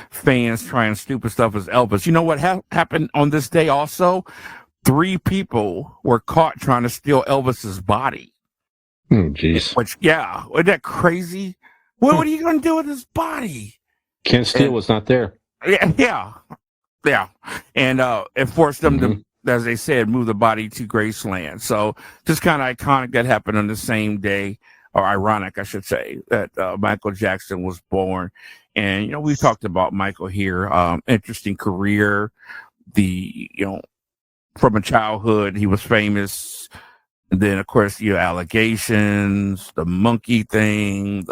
fans trying stupid stuff as Elvis. You know what happened on this day also? 3 people were caught trying to steal Elvis's body. Oh, jeez. Which, yeah, isn't that crazy? What are you going to do with his body? Can't steal what's not there. Yeah. And it forced them to, as they said, move the body to Graceland. So just kind of iconic that happened on the same day, or ironic, I should say, that Michael Jackson was born. And, we've talked about Michael here. Interesting career. From a childhood, he was famous. And then, of course, allegations, the monkey thing,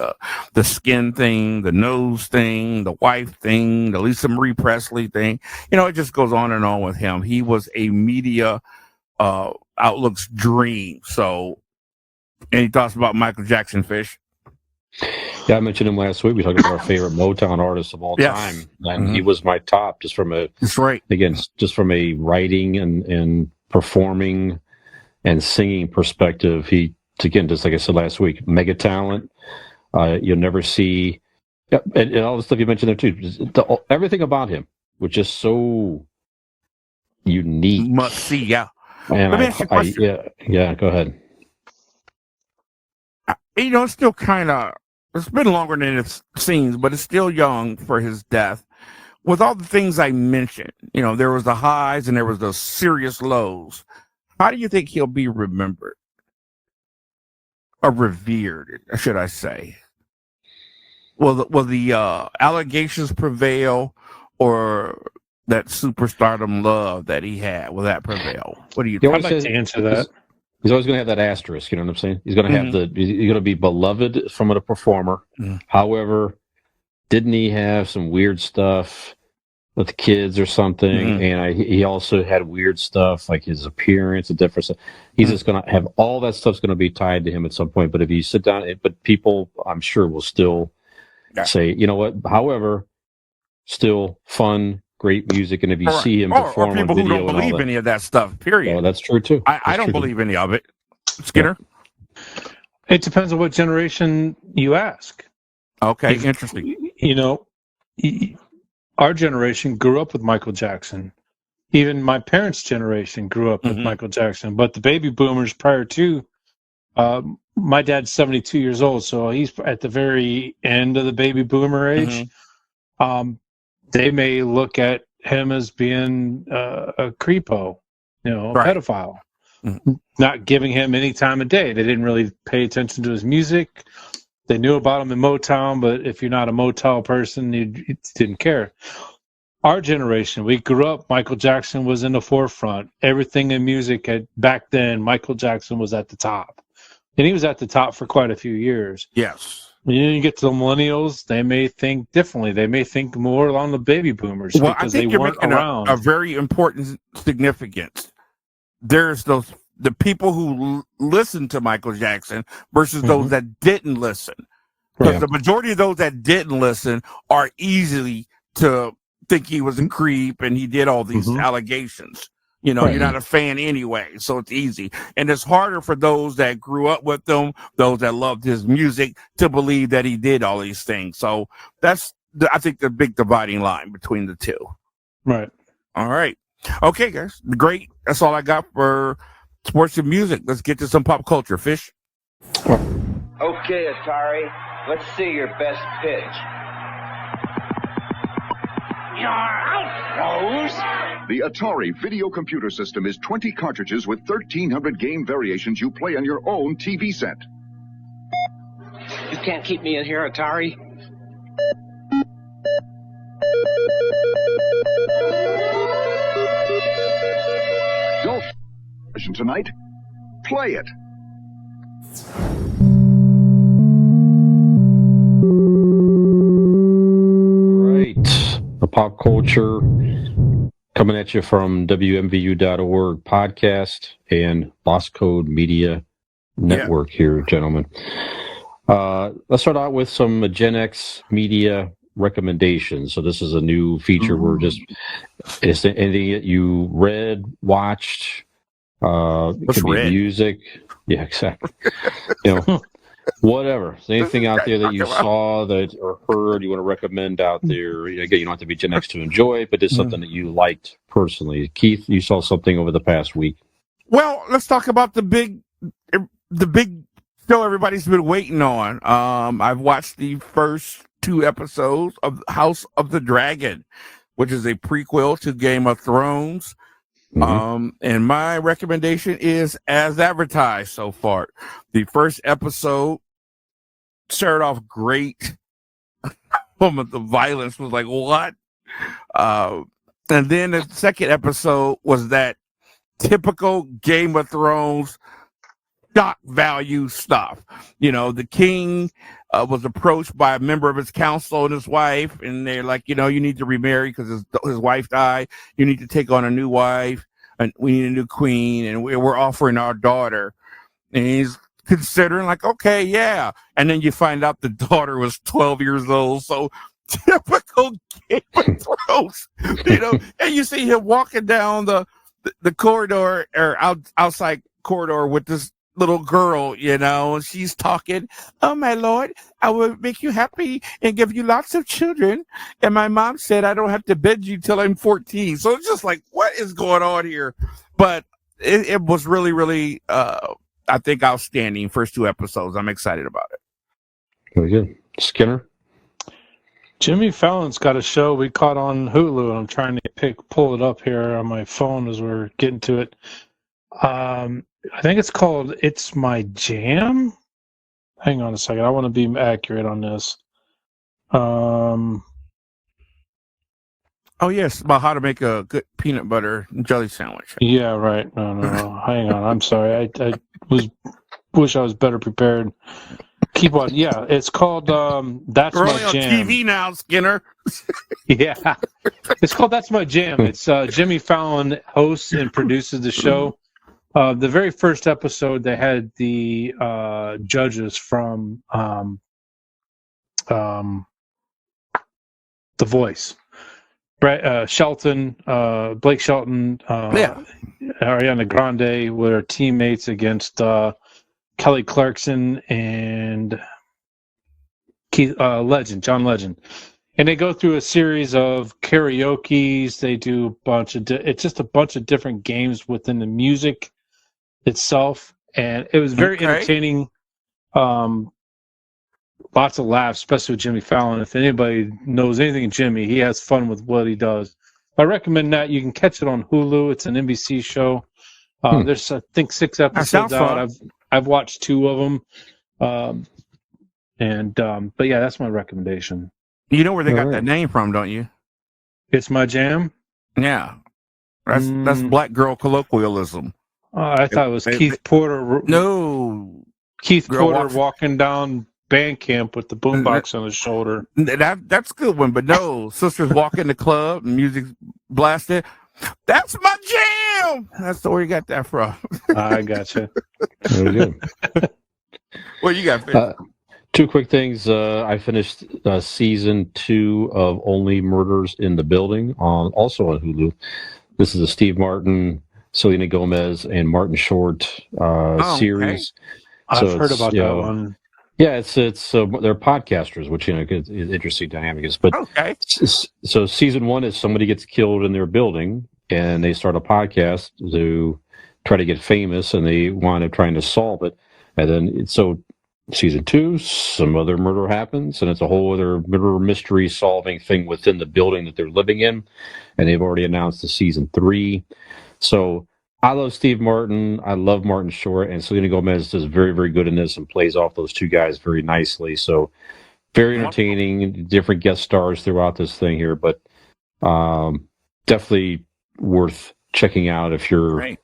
the skin thing, the nose thing, the wife thing, the Lisa Marie Presley thing. It just goes on and on with him. He was a media outlook's dream. So, any thoughts about Michael Jackson, Fish? Yeah, I mentioned him last week. We talked about our favorite Motown artists of all time, and he was my top. Just from that's right. Again, just from a writing and performing and singing perspective, just like I said last week, mega talent. You'll never see, and all the stuff you mentioned there too. Everything about him was just so unique. Must see, yeah. And yeah, go ahead. It's still kind of. It's been longer than it seems, but it's still young for his death. with all the things I mentioned, there was the highs and there was the serious lows. How do you think he'll be remembered or revered, should I say? Will the allegations prevail, or that superstardom love that he had, will that prevail? What do you think? I'd like to answer that. He's always going to have that asterisk, you know what I'm saying? He's going to have he's going to be beloved from a performer. However, didn't he have some weird stuff with the kids or something? And he also had weird stuff like his appearance and different stuff. He's just going to have all that stuff's going to be tied to him at some point. But if you sit down, but people, I'm sure, will still say, you know what? However, still fun, great music, and if you see him perform or people on video who don't believe any of that stuff, period. Oh, that's true too. I don't believe any of it. Skinner? It depends on what generation you ask. Okay, interesting. Our generation grew up with Michael Jackson. Even my parents' generation grew up with Michael Jackson. But the baby boomers prior to, my dad's 72 years old, so he's at the very end of the baby boomer age. They may look at him as being a creepo, a pedophile, not giving him any time of day. They didn't really pay attention to his music. They knew about him in Motown, but if you're not a Motown person, you didn't care. Our generation, we grew up, Michael Jackson was in the forefront. Everything in music back then, Michael Jackson was at the top. And he was at the top for quite a few years. Yes. When you get to the millennials, they may think differently. They may think more along the baby boomers because they weren't around. A very important significance. There's the people who listen to Michael Jackson versus those that didn't listen. Because the majority of those that didn't listen are easily to think he was a creep and he did all these allegations. You're not a fan anyway, so it's easy. And it's harder for those that grew up with him, those that loved his music, to believe that he did all these things. So that's, I think, the big dividing line between the two. Right. All right. Okay, guys. Great. That's all I got for sports and music. Let's get to some pop culture. Fish? Okay, Atari. Let's see your best pitch. You're out, Rose. The Atari video computer system is 20 cartridges with 1,300 game variations you play on your own TV set. You can't keep me in here, Atari. Don't version tonight. Play it. All right. The pop culture coming at you from WMVU.org podcast and Bosscode Media Network here, gentlemen. Let's start out with some GenX Media Recommendations. So this is a new feature. It's anything that you read, watched, it could be music. Yeah, exactly. Whatever. Is there anything out there that you saw that or heard you want to recommend out there? Again, you don't have to be Gen X to enjoy, but it's something that you liked personally. Keith, you saw something over the past week. Well, let's talk about the big show everybody's been waiting on. I've watched the first 2 episodes of House of the Dragon, which is a prequel to Game of Thrones. And my recommendation is as advertised so far. The first episode started off great. The violence was like, what? And then the second episode was that typical Game of Thrones shock value stuff. The king was approached by a member of his council and his wife, and they're like, you need to remarry because his wife died. You need to take on a new wife, and we need a new queen, and we're offering our daughter. And he's considering, like, okay, yeah. And then you find out the daughter was 12 years old. So typical Game of Thrones, and you see him walking down the corridor or outside corridor with this little girl, and she's talking, oh, my Lord, I will make you happy and give you lots of children. And my mom said I don't have to bed you till I'm 14. So it's just like, what is going on here? But it was really, really, I think, outstanding first 2 episodes. I'm excited about it. Very good. Skinner? Jimmy Fallon's got a show we caught on Hulu, and I'm trying to pull it up here on my phone as we're getting to it. I think it's called It's My Jam. Hang on a second. I want to be accurate on this. Oh, yes, about how to make a good peanut butter and jelly sandwich. Yeah, right. No. Hang on. I'm sorry. I wish I was better prepared. Keep on. Yeah, it's called That's We're My only on Jam. TV now, Skinner. Yeah, it's called That's My Jam. It's Jimmy Fallon hosts and produces the show. The very first episode, they had the judges from The Voice. Shelton, Blake Shelton, Ariana Grande were teammates against Kelly Clarkson and John Legend. And they go through a series of karaoke's. They do a bunch of it's just a bunch of different games within the music itself, and it was very entertaining. Lots of laughs, especially with Jimmy Fallon. If anybody knows anything of Jimmy, he has fun with what he does. I recommend that. You can catch it on Hulu. It's an NBC show. There's, I think, 6 episodes out. I've watched 2 of them. But yeah, that's my recommendation. You know where they got that name from, don't you? It's My Jam? Yeah. That's black girl colloquialism. I thought it was Keith Porter. No. Keith Porter walking down Bandcamp with the boombox on his shoulder. That's a good one, but no. Sisters walk in the club, music blasted. That's my jam. That's where you got that from. I gotcha. Very good. What you got? 2 quick things. I finished season 2 of Only Murders in the Building, also on Hulu. This is a Steve Martin, Selena Gomez, and Martin Short series. Okay. I've heard about that one. Yeah, it's they're podcasters, which is interesting dynamic. But so season 1 is somebody gets killed in their building, and they start a podcast to try to get famous, and they wind up trying to solve it. And then season 2, some other murder happens, and it's a whole other murder mystery solving thing within the building that they're living in. And they've already announced the season 3. So I love Steve Martin. I love Martin Short, and Selena Gomez does very, very good in this and plays off those 2 guys very nicely. So very entertaining, different guest stars throughout this thing here, but definitely worth checking out if you're a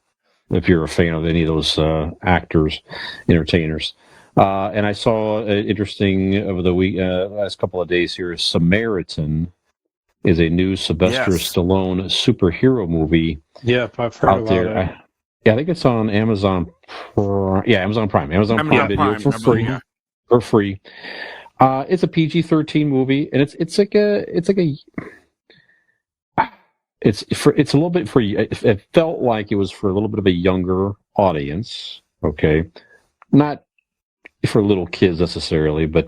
fan of any of those actors, entertainers. And I saw interesting over the last couple of days here. Samaritan is a new Sylvester Stallone superhero movie. Yep, I've heard about it. I think it's on Amazon. Amazon Prime. Amazon Prime Video for free. For free. It's a PG-13 movie, and it's a little bit for. It felt like it was for a little bit of a younger audience. Okay, not for little kids necessarily, but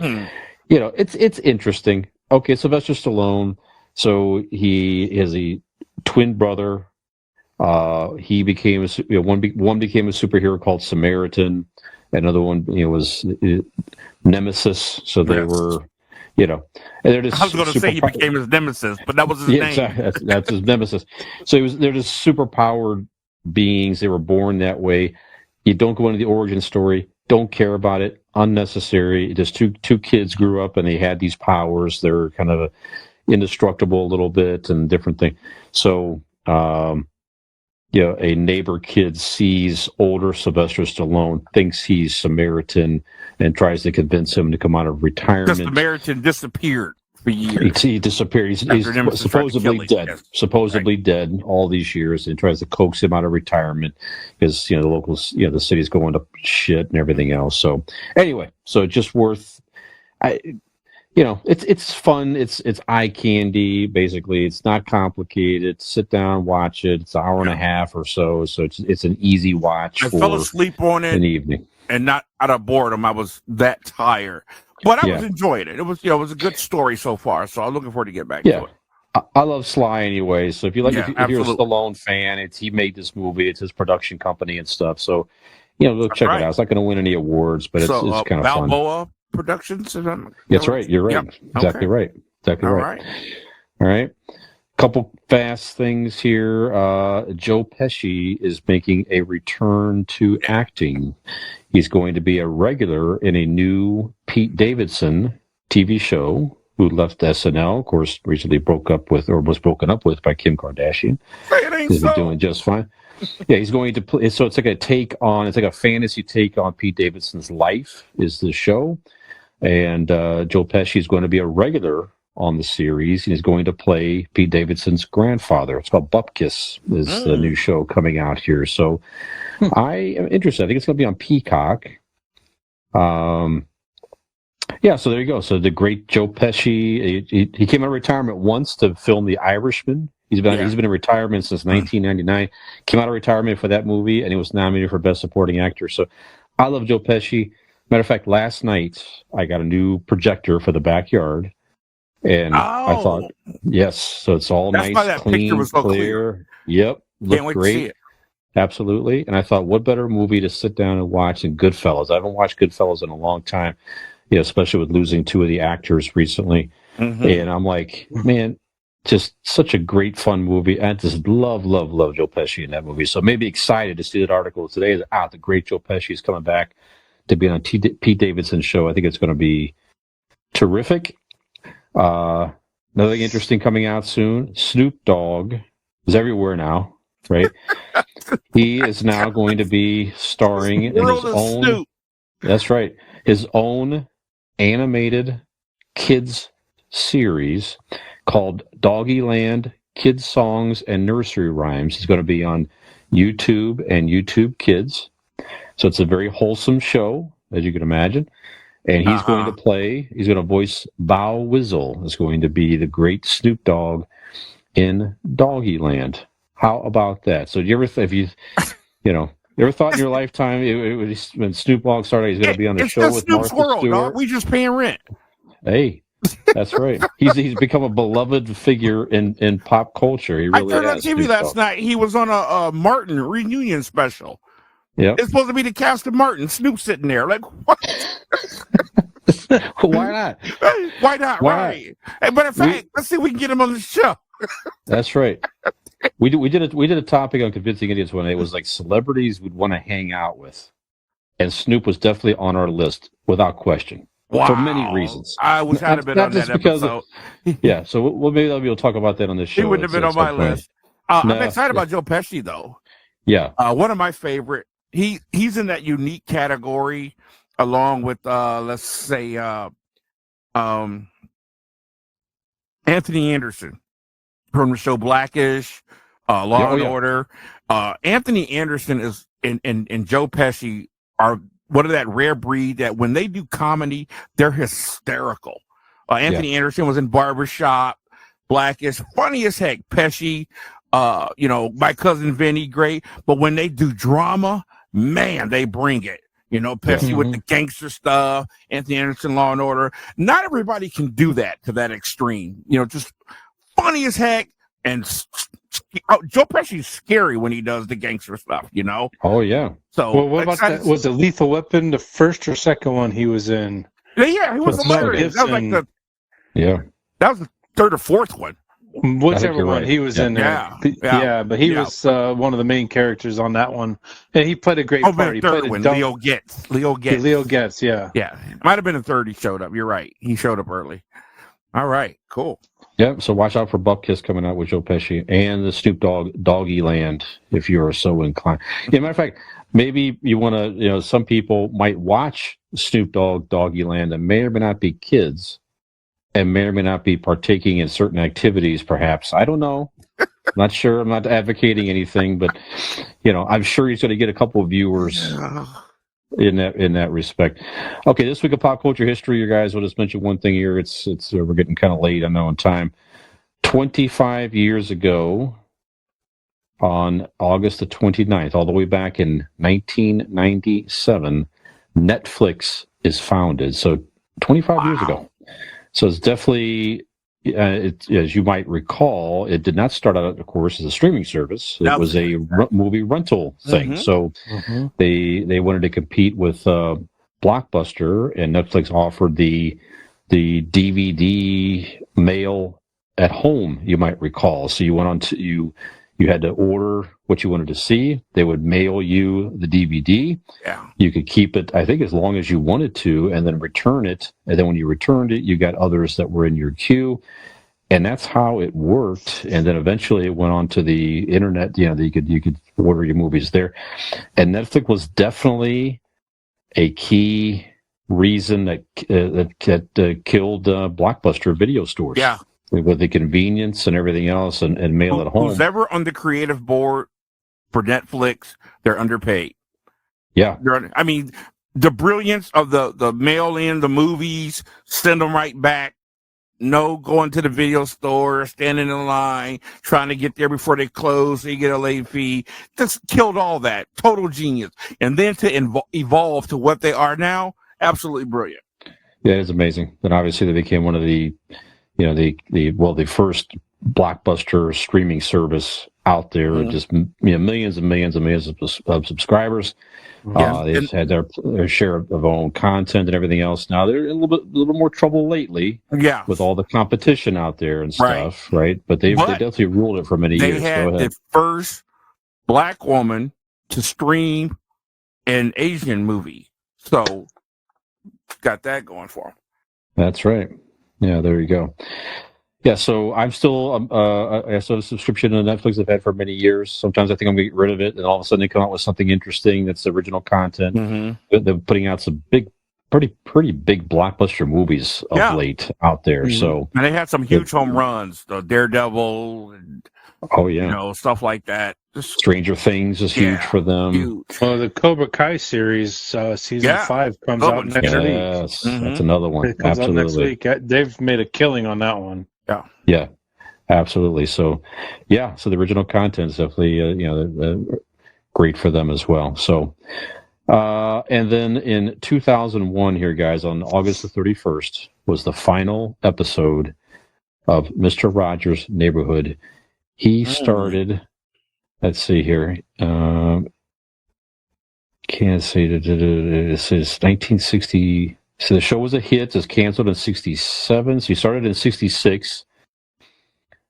it's interesting. Okay, Sylvester Stallone. So he has a twin brother. He became one became a superhero called Samaritan. Another one was Nemesis. So they were, and they're just. I was going to say he became his nemesis, but that was his name. Exactly. That's his nemesis. So they're just super powered beings. They were born that way. You don't go into the origin story. Don't care about it. Unnecessary. Just two kids grew up and they had these powers. They're kind of indestructible a little bit and different thing. So, a neighbor kid sees older Sylvester Stallone, thinks he's Samaritan, and tries to convince him to come out of retirement. The Samaritan disappeared for years. He disappeared. He's supposedly dead. Yes. Supposedly dead all these years, and tries to coax him out of retirement because the locals, the city's going to shit and everything else. So anyway, just worth. It's fun. It's eye candy. Basically, it's not complicated. Sit down, watch it. It's an hour and a half or so. So it's an easy watch. I fell asleep on it in the evening, and not out of boredom. I was that tired, but I was enjoying it. It was it was a good story so far. So I'm looking forward to get back to it. I love Sly anyway. So if you like, if you're a Stallone fan, he made this movie. It's his production company and stuff. So go check it out. It's not going to win any awards, but it's kind of fun. Balboa Productions. That's right. You're right. Exactly right. Exactly All right. right. All right. Couple fast things here. Joe Pesci is making a return to acting. He's going to be a regular in a new Pete Davidson TV show, who left SNL, of course, recently was broken up with by Kim Kardashian. Say it ain't He's been so. doing just fine. Yeah, he's going to play. So it's like a fantasy take on Pete Davidson's life is the show. And Joe Pesci is going to be a regular on the series. He's going to play Pete Davidson's grandfather. It's called Bupkis, is the new show coming out here. So I am interested. I think it's going to be on Peacock. Yeah, so there you go. So the great Joe Pesci, he came out of retirement once to film The Irishman. He's been in retirement since 1999. Came out of retirement for that movie, and he was nominated for Best Supporting Actor. So I love Joe Pesci. Matter of fact, last night I got a new projector for the backyard, and I thought, yes, so it's all That's nice, why that clean, picture was so clear. Yep, Can't looked wait great. to see it. Absolutely. And I thought, what better movie to sit down and watch than Goodfellas? I haven't watched Goodfellas in a long time, especially with losing two of the actors recently. Mm-hmm. And I'm like, man, just such a great, fun movie. I just love Joe Pesci in that movie. So maybe excited to see that article today that, the great Joe Pesci is coming back to be on Pete Davidson's show. I think it's going to be terrific. Another thing interesting coming out soon, Snoop Dogg is everywhere now, right? He is now going to be starring in his own... Snoop. That's right. His own animated kids series called Doggyland Kids Songs and Nursery Rhymes. He's going to be on YouTube and YouTube Kids. So it's a very wholesome show, as you can imagine. And he's going to voice Bow Wizzle. Is going to be the great Snoop Dogg in Doggyland. How about that? So you ever thought in your lifetime when Snoop Dogg started, he's going to be on the show with Snoop's Martha world, Stewart? dog. We just paying rent. Hey, that's right. He's become a beloved figure in pop culture. He really I turned on has. TV last night. He was on a Martin reunion special. Yeah, it's supposed to be the cast of Martin. Snoop sitting there, like what? Why not? Why not? Right. Hey, but in fact, let's see if we can get him on the show. That's right. We did a topic on Convincing Idiots one day. It was like celebrities we'd want to hang out with, and Snoop was definitely on our list without question. Wow. For many reasons. I wish I'd have been on that episode. Yeah, so maybe we'll talk about that on this show. He wouldn't have been on my list. I'm excited about Joe Pesci, though. Yeah. One of my favorite. He's in that unique category, along with let's say Anthony Anderson from the show Blackish, Law and Order. Anthony Anderson is and Joe Pesci are one of that rare breed that when they do comedy, they're hysterical. Anthony Anderson was in Barbershop, Blackish, funny as heck. Pesci, My Cousin Vinny, great. But when they do drama, man, they bring it. Pesci with the gangster stuff, Anthony Anderson, Law and Order. Not everybody can do that to that extreme. Just funny as heck. And Joe Pesci's scary when he does the gangster stuff, Oh, yeah. So, what about that? Was it Lethal Weapon, the first or second one he was in? Yeah, he was hilarious. That was like that was the third or fourth one. Whichever one he was in there. Yeah, but he was one of the main characters on that one. And he played a great part. He played one. Leo Getz. Leo Getz, yeah. Yeah. Might have been the third he showed up. You're right. He showed up early. All right, cool. Yeah, so watch out for Bupkis coming out with Joe Pesci and the Snoop Dogg Doggyland if you are so inclined. Yeah, matter of fact, maybe you want to, some people might watch Snoop Dogg Doggyland and may or may not be kids and may or may not be partaking in certain activities, perhaps. I don't know. I'm not sure. I'm not advocating anything, but, I'm sure he's going to get a couple of viewers in that respect. Okay, this week of pop culture history, you guys, I'll just mention one thing here. It's we're getting kind of late, I know, on time. 25 years ago, on August the 29th, all the way back in 1997, Netflix is founded. So 25 years ago. So it's definitely, as you might recall, it did not start out, of course, as a streaming service. It was a movie rental thing. So they wanted to compete with Blockbuster, and Netflix offered the DVD mail at home, you might recall. So you went on to you had to order what you wanted to see. They would mail you the DVD. Yeah. You could keep it, I think, as long as you wanted to, and then return it. And then when you returned it, you got others that were in your queue. And that's how it worked. And then eventually it went on to the internet. You could order your movies there. And Netflix was definitely a key reason that killed Blockbuster video stores. Yeah. With the convenience and everything else, and mail at home. Who's ever on the creative board for Netflix, they're underpaid. Yeah. I mean, the brilliance of the mail in the movies, send them right back. No going to the video store, standing in line, trying to get there before they close, so you get a late fee. Just killed all that. Total genius. And then to evolve to what they are now, absolutely brilliant. Yeah, it's amazing. And obviously they became one of the first blockbuster streaming service out there. Mm-hmm. Just millions and millions and millions of subscribers. They've had their share of own content and everything else. Now they're in a little bit more trouble lately. Yeah, with all the competition out there and stuff, right? But they definitely ruled it for many years. They had the first black woman to stream an Asian movie, so got that going for them. That's right. Yeah, there you go. Yeah, so I'm still I still have a subscription to Netflix I've had for many years. Sometimes I think I'm going to get rid of it, and all of a sudden they come out with something interesting that's original content. Mm-hmm. They're putting out some pretty big blockbuster movies of late out there. Mm-hmm. So, and they had some huge home runs, the Daredevil, and stuff like that. Stranger Things is huge for them. Huge. Well, the Cobra Kai series season 5 comes out next week. Yes, that's another one. It comes out next week. They've made a killing on that one. Yeah, absolutely. So, so the original content is definitely great for them as well. So, and then in 2001 here, guys, on August the 31st was the final episode of Mr. Rogers' Neighborhood. He started, let's see here, can't say that it says 1960. So the show was a hit. It was canceled in 67. So he started in 66.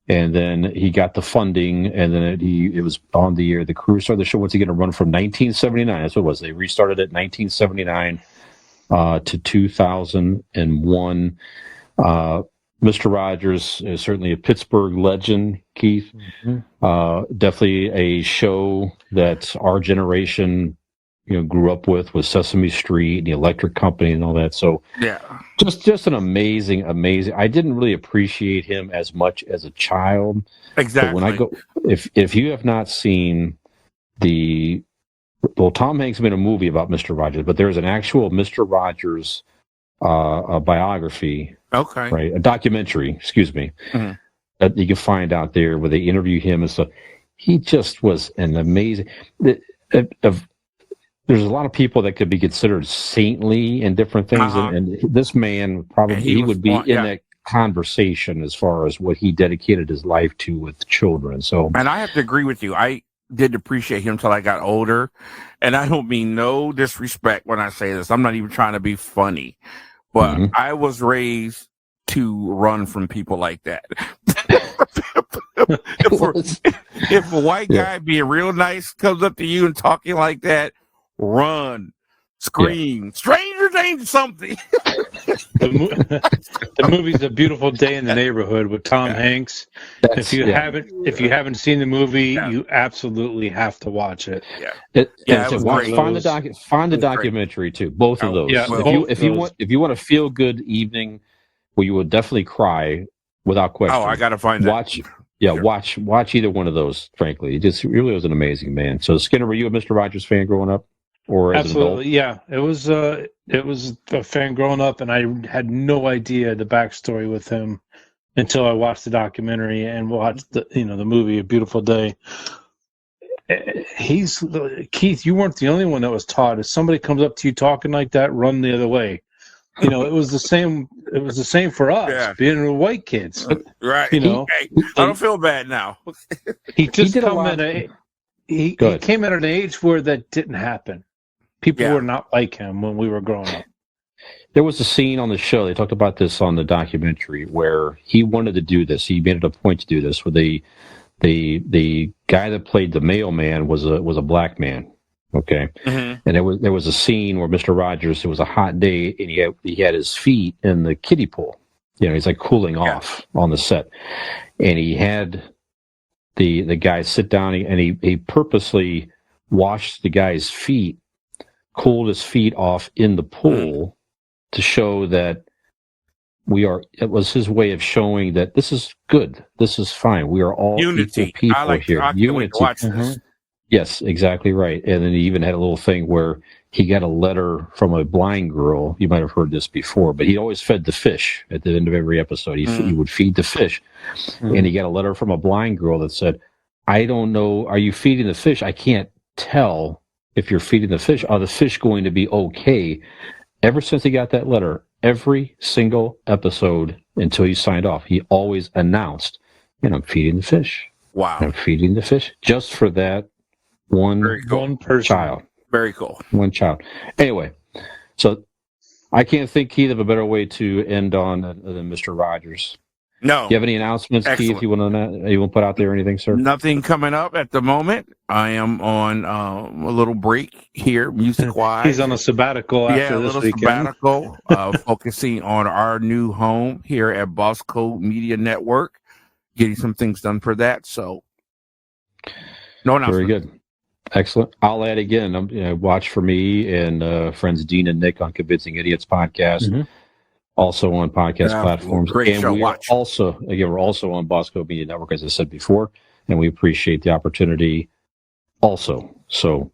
And then he got the funding, and then it was on the air. The crew started the show once again to run from 1979. That's what it was. They restarted it 1979 to 2001. Mr. Rogers is certainly a Pittsburgh legend, Keith. Mm-hmm. Definitely a show that our generation grew up with Sesame Street and the Electric Company and all that. So just an amazing. I didn't really appreciate him as much as a child. Exactly. But when I go, if you have not seen Tom Hanks made a movie about Mr. Rogers, but there's an actual Mr. Rogers a biography. Okay. Right. A documentary, excuse me, that you can find out there where they interview him and stuff. He just was an amazing. There's a lot of people that could be considered saintly and different things, and this man he would be in that conversation as far as what he dedicated his life to with children. So, and I have to agree with you. I didn't appreciate him until I got older, and I don't mean no disrespect when I say this. I'm not even trying to be funny, but I was raised to run from people like that. if a white guy being real nice comes up to you and talking like that, run, scream, stranger danger, something. The movie's A Beautiful Day in the Neighborhood with Tom Hanks. If you haven't seen the movie, you absolutely have to watch it. Find the documentary too. Both of those. If you want a feel good evening where you would definitely cry without question. Oh, I got to find that. Watch either one of those. Frankly, it really was an amazing man. So Skinner, were you a Mr. Rogers fan growing up? Or absolutely, yeah. It was a fan growing up, and I had no idea the backstory with him until I watched the documentary and watched the movie A Beautiful Day. Keith, you weren't the only one that was taught. If somebody comes up to you talking like that, run the other way. It was the same. It was the same for us being the white kids, right? I don't feel bad now. He came at an age where that didn't happen. People were not like him when we were growing up. there was a scene on the show. They talked about this on the documentary where he wanted to do this. He made it a point to do this. Where the guy that played the mailman was a black man. Okay, and there was a scene where Mr. Rogers. It was a hot day, and he had his feet in the kiddie pool. He's like cooling off on the set, and he had the guy sit down, and he purposely washed the guy's feet, cooled his feet off in the pool to show that it was his way of showing that this is good, this is fine, we are all unity. equal people here. I can't wait to watch this. Yes, exactly right. And then he even had a little thing where he got a letter from a blind girl. You might have heard this before, but he always fed the fish at the end of every episode. He would feed the fish. And he got a letter from a blind girl that said, I don't know, are you feeding the fish? I can't tell if you're feeding the fish. Are the fish going to be okay? Ever since he got that letter, every single episode until he signed off, he always announced, I'm feeding the fish. Wow. I'm feeding the fish just for that one person. Child. Very cool. One child. Anyway, so I can't think, Keith, of a better way to end on than Mr. Rogers. No. Do you have any announcements, Excellent. Keith, you want to put out there or anything, sir? Nothing coming up at the moment. I am on a little break here, music-wise. He's on a sabbatical after this weekend. Sabbatical, focusing on our new home here at Bosscode Media Network, getting some things done for that. So, no announcement. Very good. Excellent. I'll add again, watch for me and friends Dean and Nick on Convincing Idiots podcast, also on podcast platforms. Great and show. we're also on Bosscode Media Network, as I said before, and we appreciate the opportunity also. So,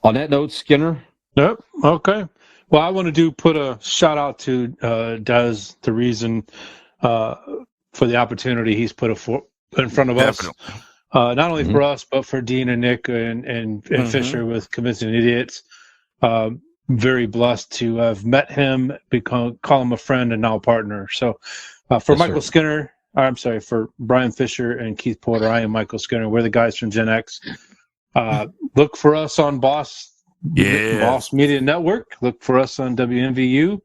on that note, Skinner. Yep. Okay. Well, I want to put a shout out to Des, the reason for the opportunity he's put in front of us. Not only for us, but for Dean and Nick and Fisher with Convincing Idiots. Very blessed to have met him, call him a friend, and now a partner. So for Michael Skinner, for Brian Fisher and Keith Porter, I am Michael Skinner. We're the guys from GenX. Look for us on Boss Media Network. Look for us on WMVU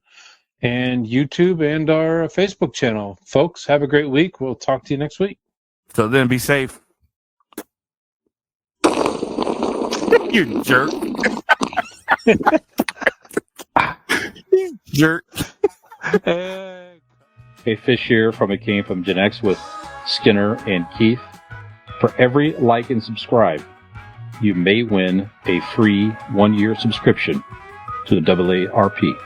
and YouTube and our Facebook channel. Folks, have a great week. We'll talk to you next week. So then be safe. You jerk. You jerk. Hey, Fish here from It Came From GenX with Skinner and Keith. For every like and subscribe, you may win a free 1-year subscription to the AARP.